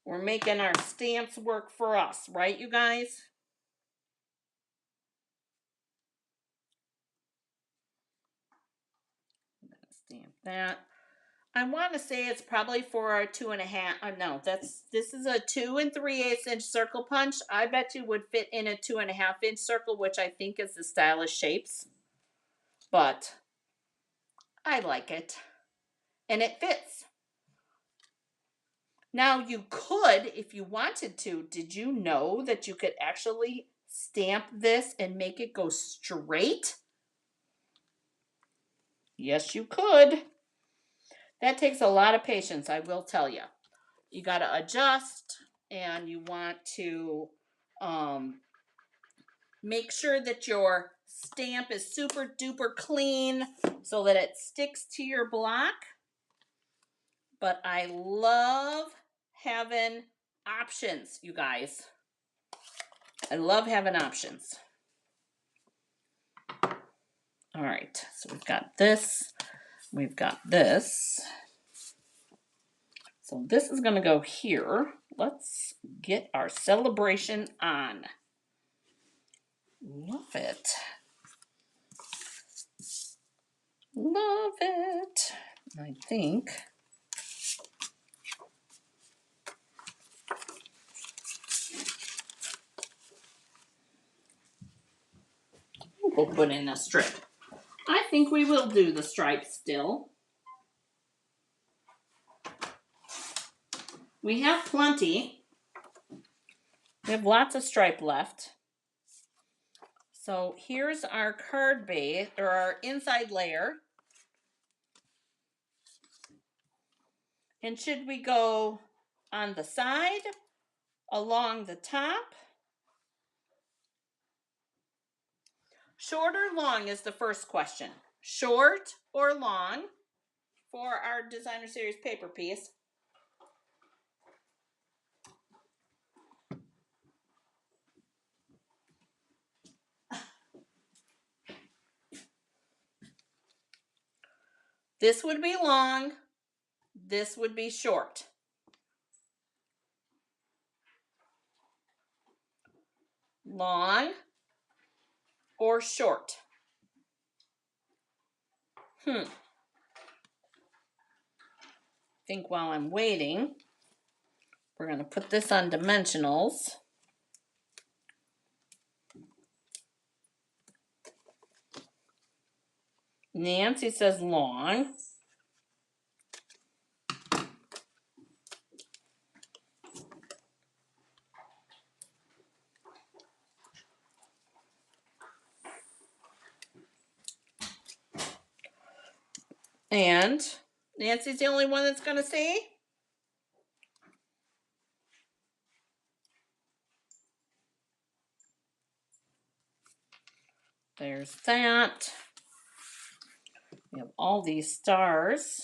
We're making our stamps work for us, right, you guys? I'm going to stamp that. I want to say it's probably for a 2.5. No, this is a 2 3/8 inch circle punch. I bet you would fit in a 2.5 inch circle, which I think is the stylish shapes. But I like it, and it fits. Now you could, if you wanted to, did you know that you could actually stamp this and make it go straight? Yes, you could. That takes a lot of patience, I will tell you. You got to adjust, and you want to make sure that your stamp is super duper clean so that it sticks to your block. But I love having options, you guys. I love having options. All right, so we've got this. We've got this. So this is going to go here. Let's get our celebration on. Love it. Love it. I think we'll put in a strip. I think we will do the stripes still. We have plenty. We have lots of stripe left. So here's our card base, or our inside layer. And should we go on the side, along the top? Short or long is the first question. Short or long for our designer series paper piece. This would be long. This would be short. Long or short? Think while I'm waiting, we're going to put this on dimensionals. Nancy says long. And Nancy's the only one that's going to see. There's that. We have all these stars.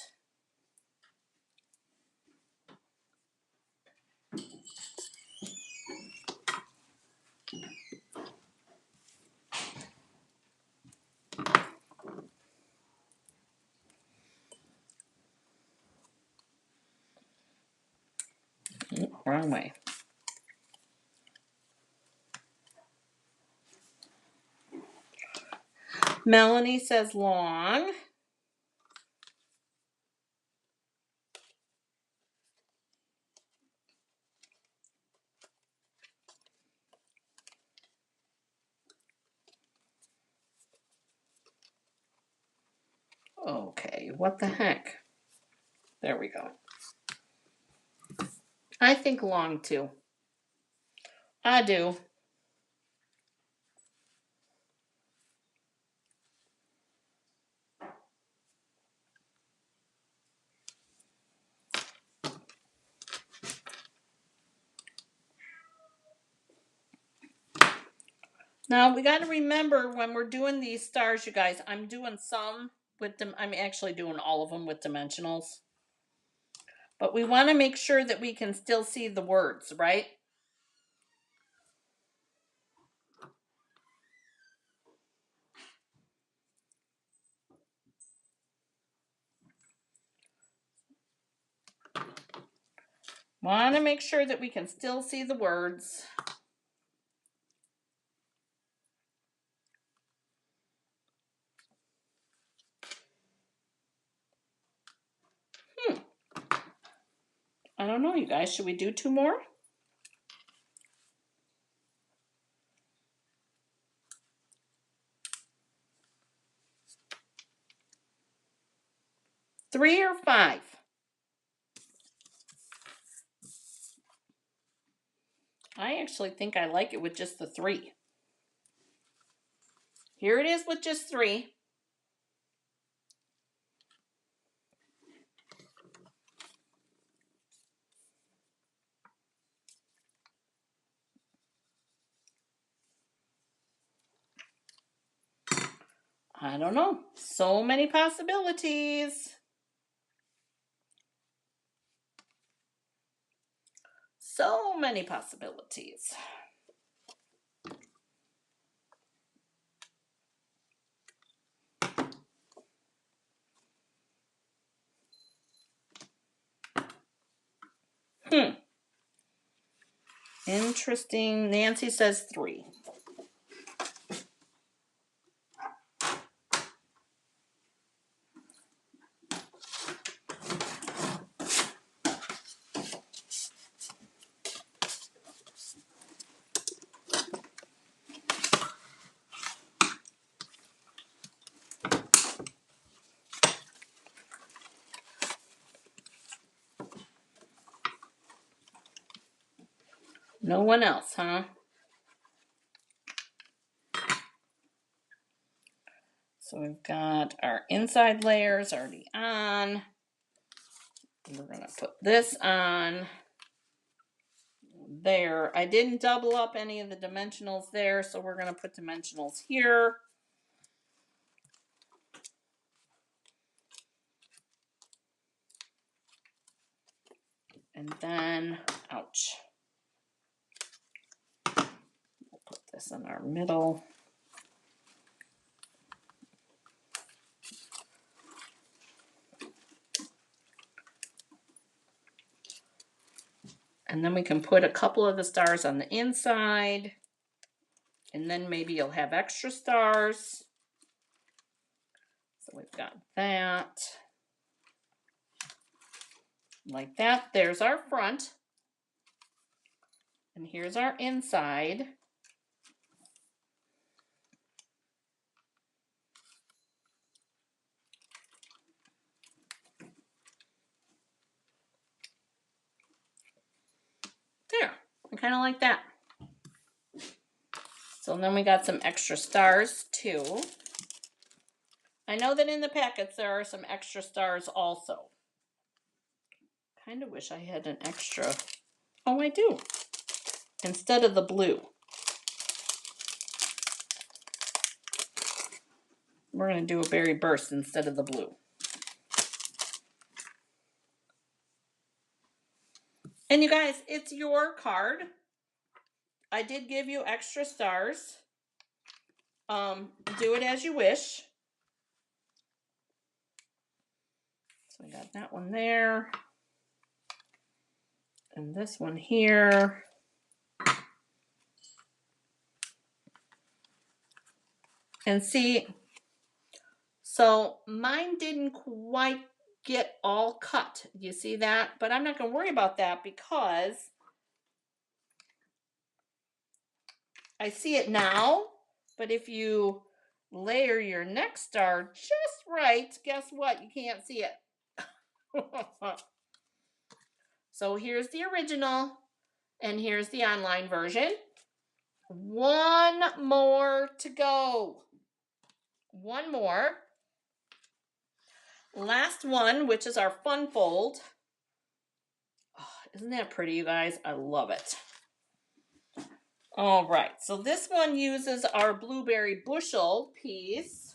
Wrong way. Melanie says long. Okay, what the heck? There we go. I think long too. I do. Now we got to remember when we're doing these stars, you guys, I'm doing some with them. I'm actually doing all of them with dimensionals. But we want to make sure that we can still see the words, right? Want to make sure that we can still see the words. I don't know, you guys. Should we do 2 more? Three or 5? I actually think I like it with just the 3. Here it is with just 3. I don't know. So many possibilities. So many possibilities. Interesting. Nancy says 3. No one else, huh? So we've got our inside layers already on. We're going to put this on there. I didn't double up any of the dimensionals there, so we're going to put dimensionals here. And then, ouch. We'll put this in our middle. And then we can put a couple of the stars on the inside. And then maybe you'll have extra stars. So we've got that. Like that. There's our front. And here's our inside. There. I kind of like that. So then we got some extra stars too. I know that in the packets there are some extra stars also. Kind of wish I had an extra. Oh, I do. Instead of the blue. We're going to do a berry burst instead of the blue. And you guys, it's your card. I did give you extra stars. Do it as you wish. So we got that one there. And this one here. And see, so mine didn't quite get all cut. You see that? But I'm not going to worry about that because I see it now. But if you layer your next star just right, guess what? You can't see it. So here's the original and here's the online version. One more to go. One more. Last one, which is our fun fold. Oh, isn't that pretty, you guys? I love it. All right, so this one uses our blueberry bushel piece.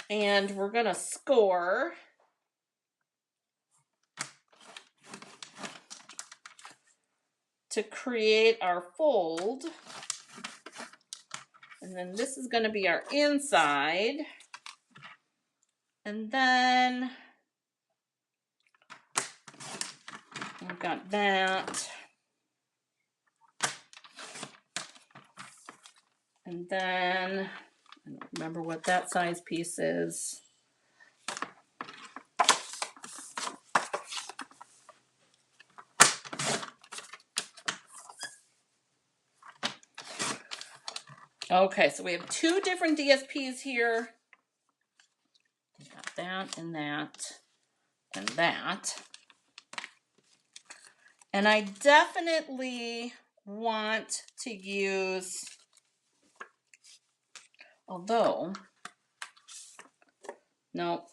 And we're going to score to create our fold. And then this is going to be our inside. And then we've got that. And then, I don't remember what that size piece is. Okay, so we have two different DSPs here. We got that and that and that. And I definitely want to use, although, no,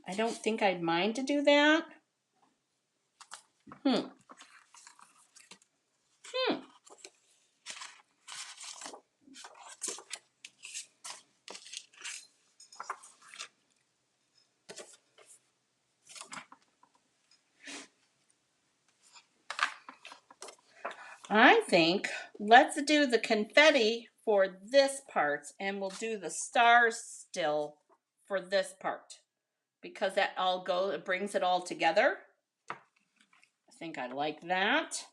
I don't think I'd mind to do that. I think let's do the confetti for this part and we'll do the stars still for this part because that it brings it all together. I think I like that.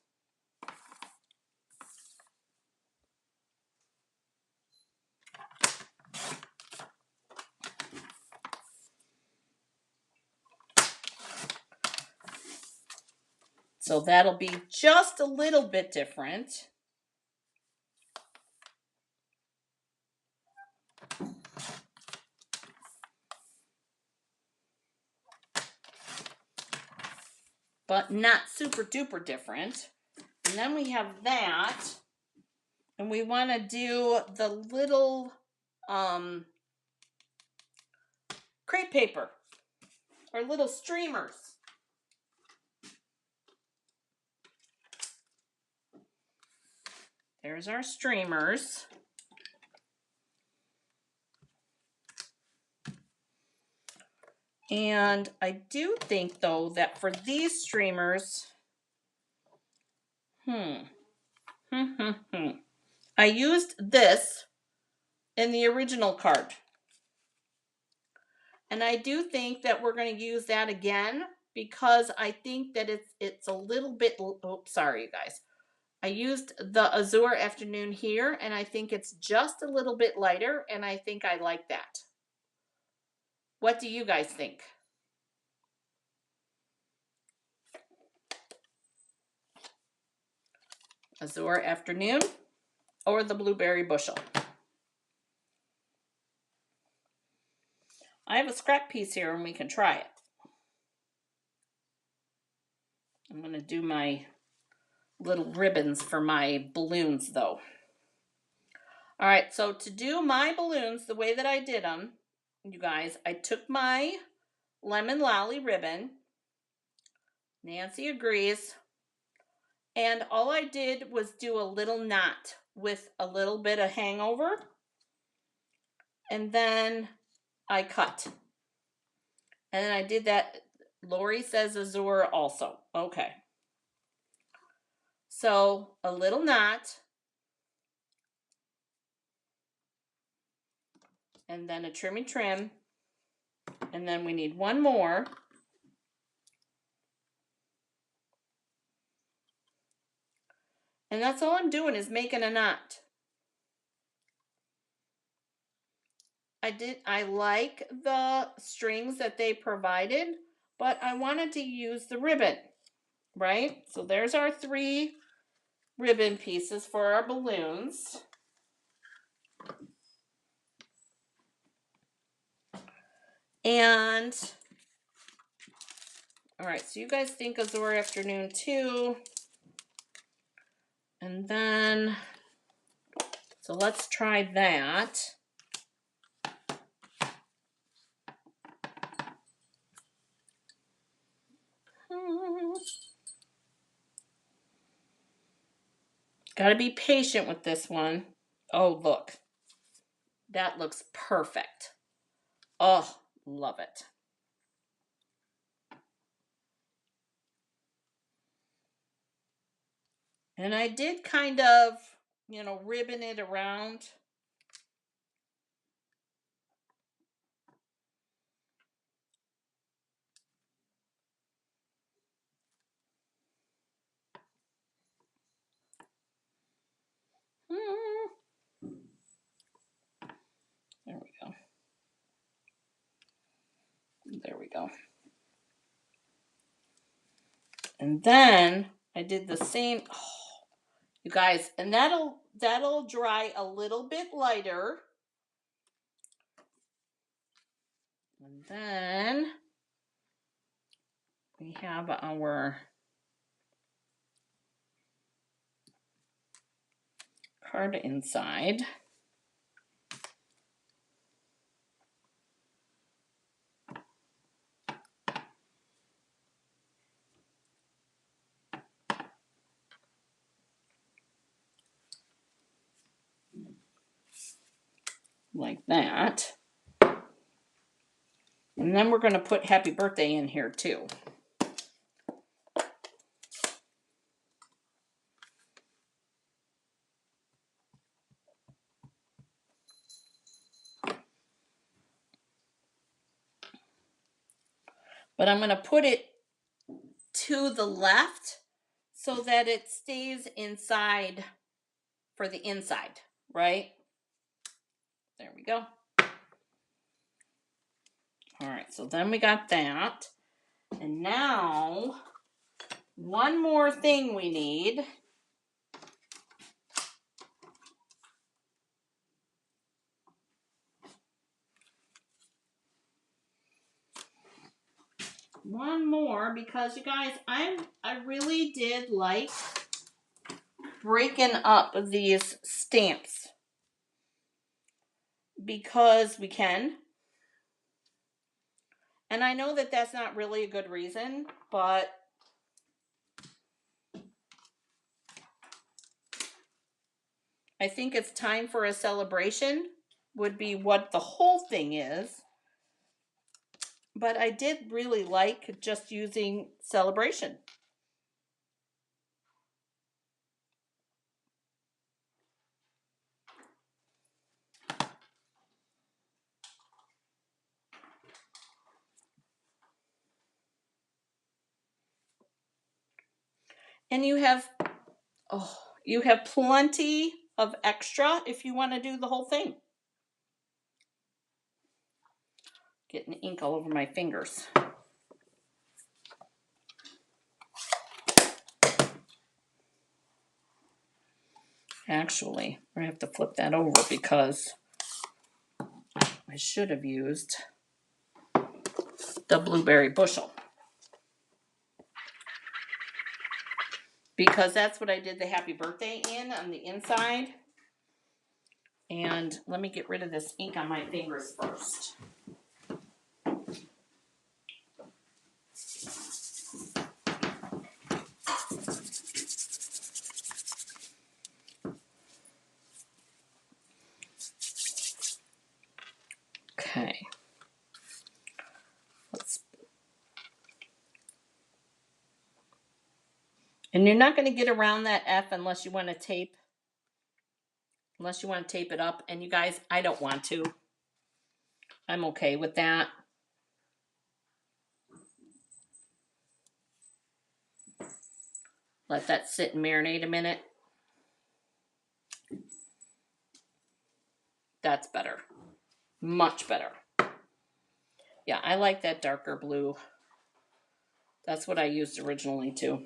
So that'll be just a little bit different. But not super duper different. And then we have that. And we want to do the little crepe paper or little streamers. There's our streamers. And I do think, though, that for these streamers, I used this in the original card. And I do think that we're going to use that again because I think that it's a little bit, oops, sorry, you guys. I used the Azure Afternoon here, and I think it's just a little bit lighter, and I think I like that. What do you guys think? Azure Afternoon or the blueberry bushel? I have a scrap piece here, and we can try it. I'm going to do my little ribbons for my balloons, though. All right, so to do my balloons the way that I did them, you guys, I took my lemon lolly ribbon. Nancy agrees. And all I did was do a little knot with a little bit of hangover. And then I cut. And then I did that. Lori says Azure also. Okay. So a little knot. And then a trimmy trim. And then we need one more. And that's all I'm doing is making a knot. I like the strings that they provided, but I wanted to use the ribbon, right? So there's our 3 ribbon pieces for our balloons. And all right, so you guys think Azure afternoon too. And then, so let's try that. Got to be patient with this one. Oh, look. That looks perfect. Oh, love it. And I did kind of, ribbon it around. There we go. There we go. And then I did the same. Oh, you guys, and that'll dry a little bit lighter. And then we have our card inside. Like that. And then we're going to put happy birthday in here too. But I'm going to put it to the left so that it stays inside for the inside, right? There we go. All right, so then we got that. And now, one more thing we need. One more, because you guys, I really did like breaking up these stamps. Because we can. And I know that that's not really a good reason, but I think it's time for a celebration would be what the whole thing is. But I did really like just using celebration. And you have plenty of extra if you want to do the whole thing. Getting ink all over my fingers. Actually, I have to flip that over because I should have used the blueberry bushel. Because that's what I did the happy birthday in on the inside. And let me get rid of this ink on my fingers first. Okay. And you're not going to get around that F unless you want to tape. Unless you want to tape it up. And you guys, I don't want to. I'm okay with that. Let that sit and marinate a minute. That's better. Much better. Yeah, I like that darker blue. That's what I used originally too.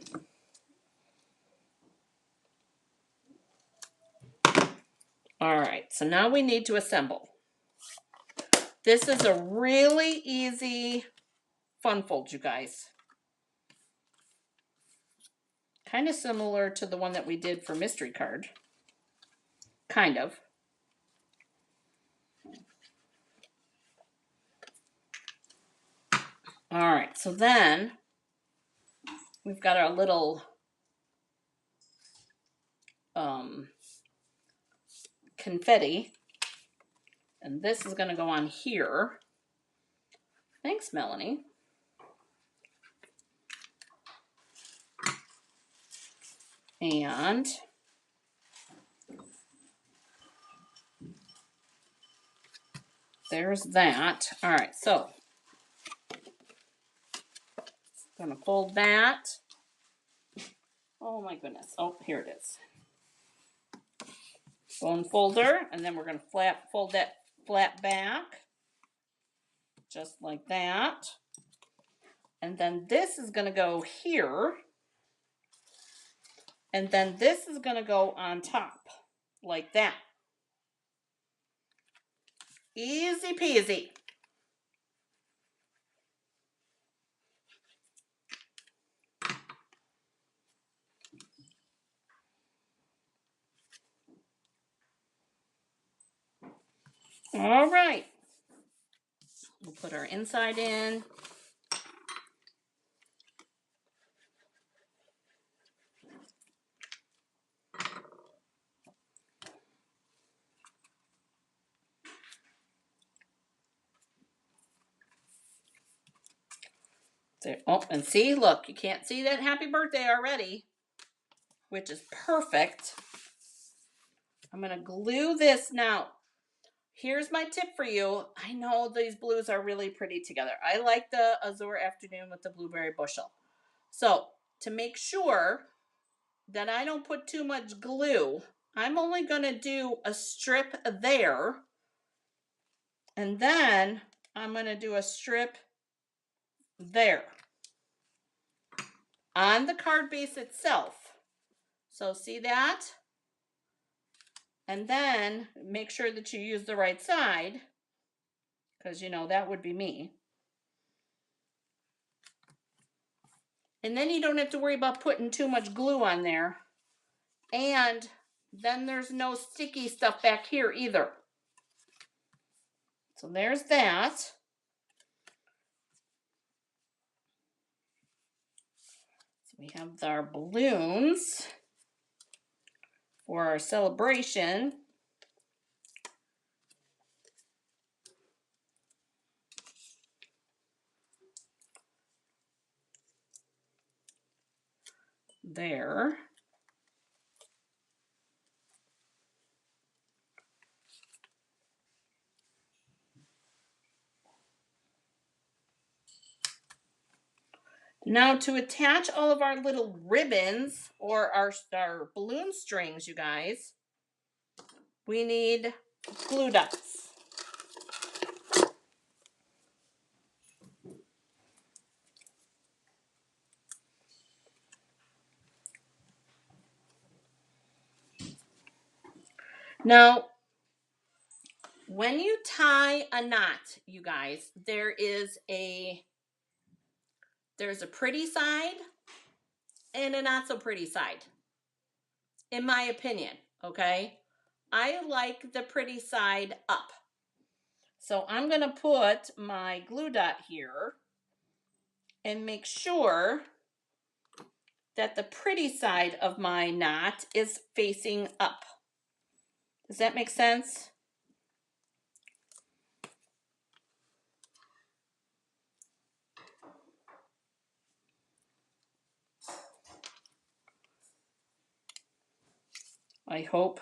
All right, so now we need to assemble. This is a really easy fun fold, you guys. Kind of similar to the one that we did for mystery card. Kind of. All right, so then we've got our little confetti. And this is going to go on here. Thanks, Melanie. And there's that. All right, so I'm going to fold that. Oh my goodness. Oh, here it is. Bone folder, and then we're going to fold that flat back. Just like that. And then this is going to go here. And then this is going to go on top. Like that. Easy peasy. All right. We'll put our inside in. There. Oh, and see, look, you can't see that happy birthday already, which is perfect. I'm going to glue this now. Here's my tip for you. I know these blues are really pretty together. I like the Azure Afternoon with the Blueberry Bushel. So, to make sure that I don't put too much glue, I'm only going to do a strip there. And then I'm going to do a strip there on the card base itself. So see that? And then make sure that you use the right side, because you know that would be me. And then you don't have to worry about putting too much glue on there. And then there's no sticky stuff back here either. So there's that. So we have our balloons for our celebration. There. Now to attach all of our little ribbons or our balloon strings, you guys, we need glue dots. Now, when you tie a knot, you guys, there's a pretty side and a not so pretty side, in my opinion, okay? I like the pretty side up. So I'm going to put my glue dot here and make sure that the pretty side of my knot is facing up. Does that make sense? I hope.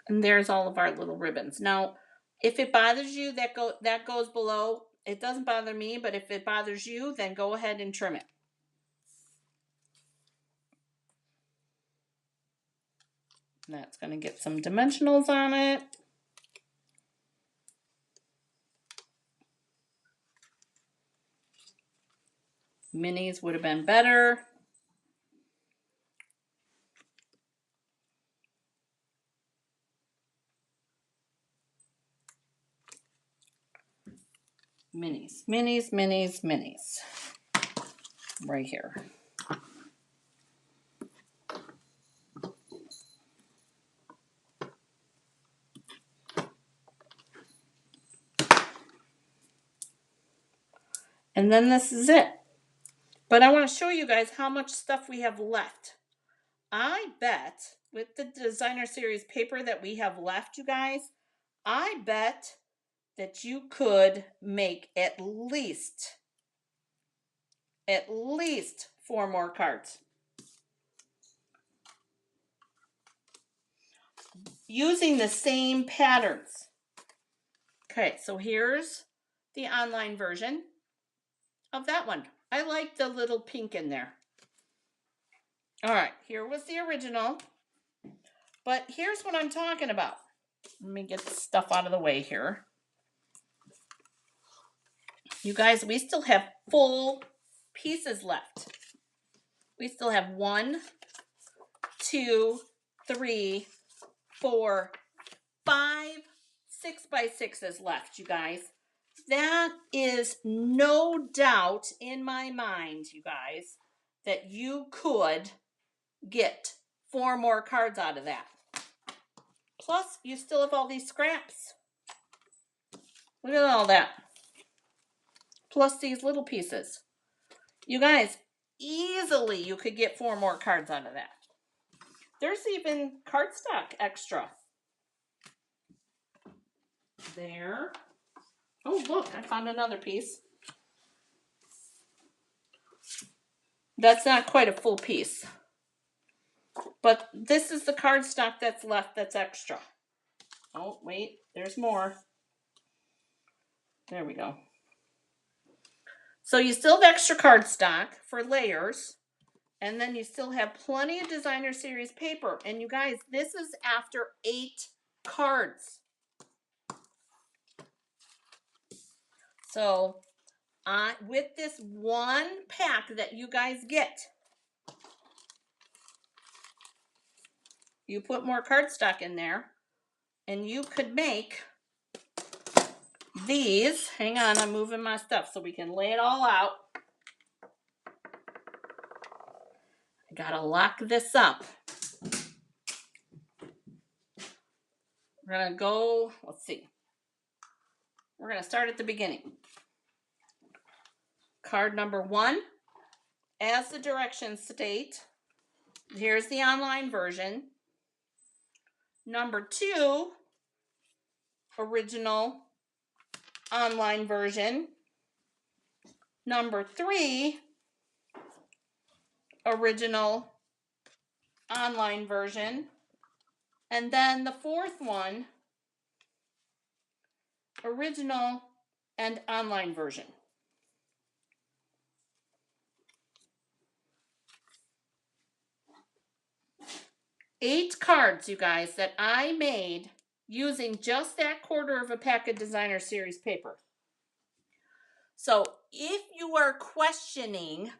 And there's all of our little ribbons. Now, if it bothers you, that goes below. It doesn't bother me, but if it bothers you, then go ahead and trim it. That's going to get some dimensionals on it. Minis would have been better. Minis, minis, minis, minis. Right here. And then this is it. But I want to show you guys how much stuff we have left. I bet with the designer series paper that we have left, you guys, I bet that you could make at least 4 more cards. Using the same patterns. Okay, so here's the online version of that one. I like the little pink in there. All right, here was the original. But here's what I'm talking about. Let me get the stuff out of the way here. You guys, we still have full pieces left. We still have 1, 2, 3, 4, 5, 6x6s left, you guys. That is no doubt in my mind, you guys, that you could get 4 more cards out of that. Plus, you still have all these scraps. Look at all that. Plus these little pieces. You guys, easily you could get 4 more cards out of that. There's even cardstock extra. There. Oh, look, I found another piece. That's not quite a full piece. But this is the cardstock that's left that's extra. Oh, wait, there's more. There we go. So you still have extra cardstock for layers. And then you still have plenty of designer series paper. And you guys, this is after 8 cards. So with this one pack that you guys get, you put more cardstock in there and you could make these. Hang on, I'm moving my stuff so we can lay it all out. I gotta lock this up. We're gonna go, let's see. We're gonna start at the beginning. Card number 1, as the directions state, here's the online version. Number 2, original online version. Number 3, original online version. And then the 4th one, original and online version. Eight cards, you guys, that I made using just that quarter of a pack of designer series paper. So if you are questioning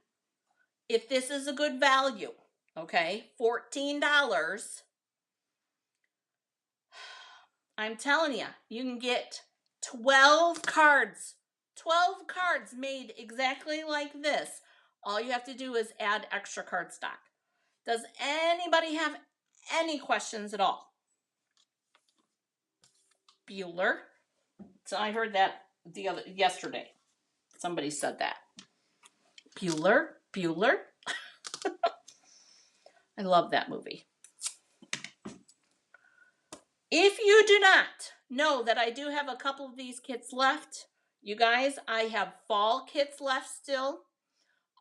if this is a good value, okay, $14, I'm telling you, you can get 12 cards. 12 cards made exactly like this. All you have to do is add extra cardstock. Does anybody have any questions at all? Bueller. So I heard that yesterday. Somebody said that. Bueller. I love that movie. If you do not know that I do have a couple of these kits left, you guys, I have fall kits left still.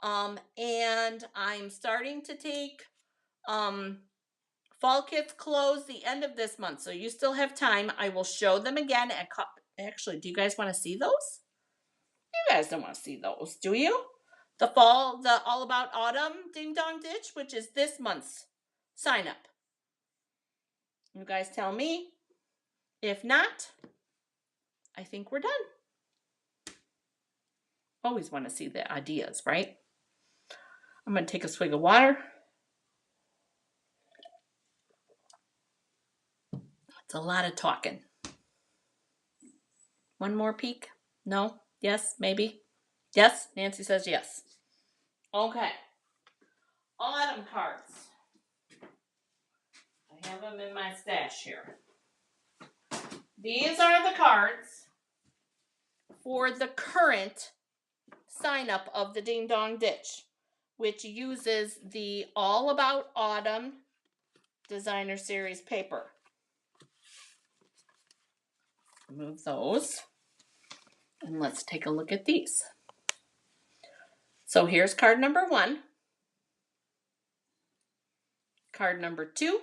And I'm starting to take fall kits close the end of this month. So you still have time. I will show them again. Actually, do you guys want to see those? You guys don't want to see those, do you? The fall, the All About Autumn Ding Dong Ditch, which is this month's sign up. You guys tell me. If not, I think we're done. Always want to see the ideas, right? I'm going to take a swig of water. It's a lot of talking. One more peek? No? Yes? Maybe? Yes? Nancy says yes. Okay. Autumn cards. I have them in my stash here. These are the cards for the current sign up of the Ding Dong Ditch, which uses the All About Autumn Designer Series paper. Remove those. And let's take a look at these. So here's card number 1. Card number 2.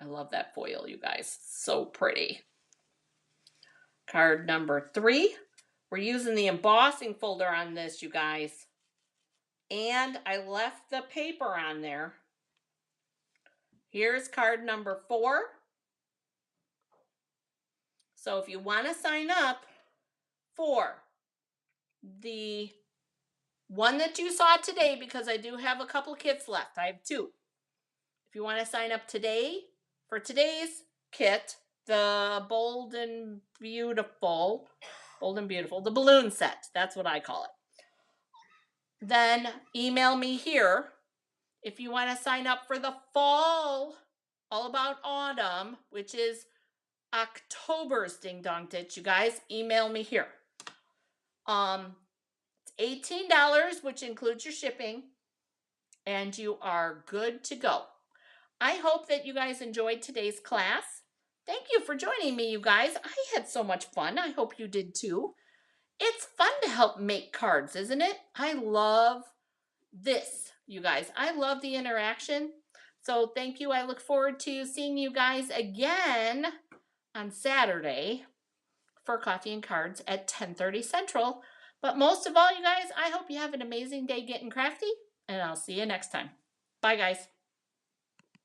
I love that foil, you guys. So pretty. Card number 3. We're using the embossing folder on this, you guys. And I left the paper on there. Here's card number 4. So if you want to sign up for the one that you saw today, because I do have a couple kits left. I have 2. If you want to sign up today for today's kit, the Bold and Beautiful, the balloon set, that's what I call it. Then email me here. If you want to sign up for the fall, All About Autumn, which is October's Ding Dong Ditch, you guys, email me here. It's $18, which includes your shipping, and you are good to go. I hope that you guys enjoyed today's class. Thank you for joining me, you guys. I had so much fun. I hope you did too. It's fun to help make cards, isn't it? I love this, you guys. I love the interaction. So thank you. I look forward to seeing you guys again on Saturday for Coffee and Cards at 10:30 Central. But most of all, you guys, I hope you have an amazing day getting crafty, and I'll see you next time. Bye, guys.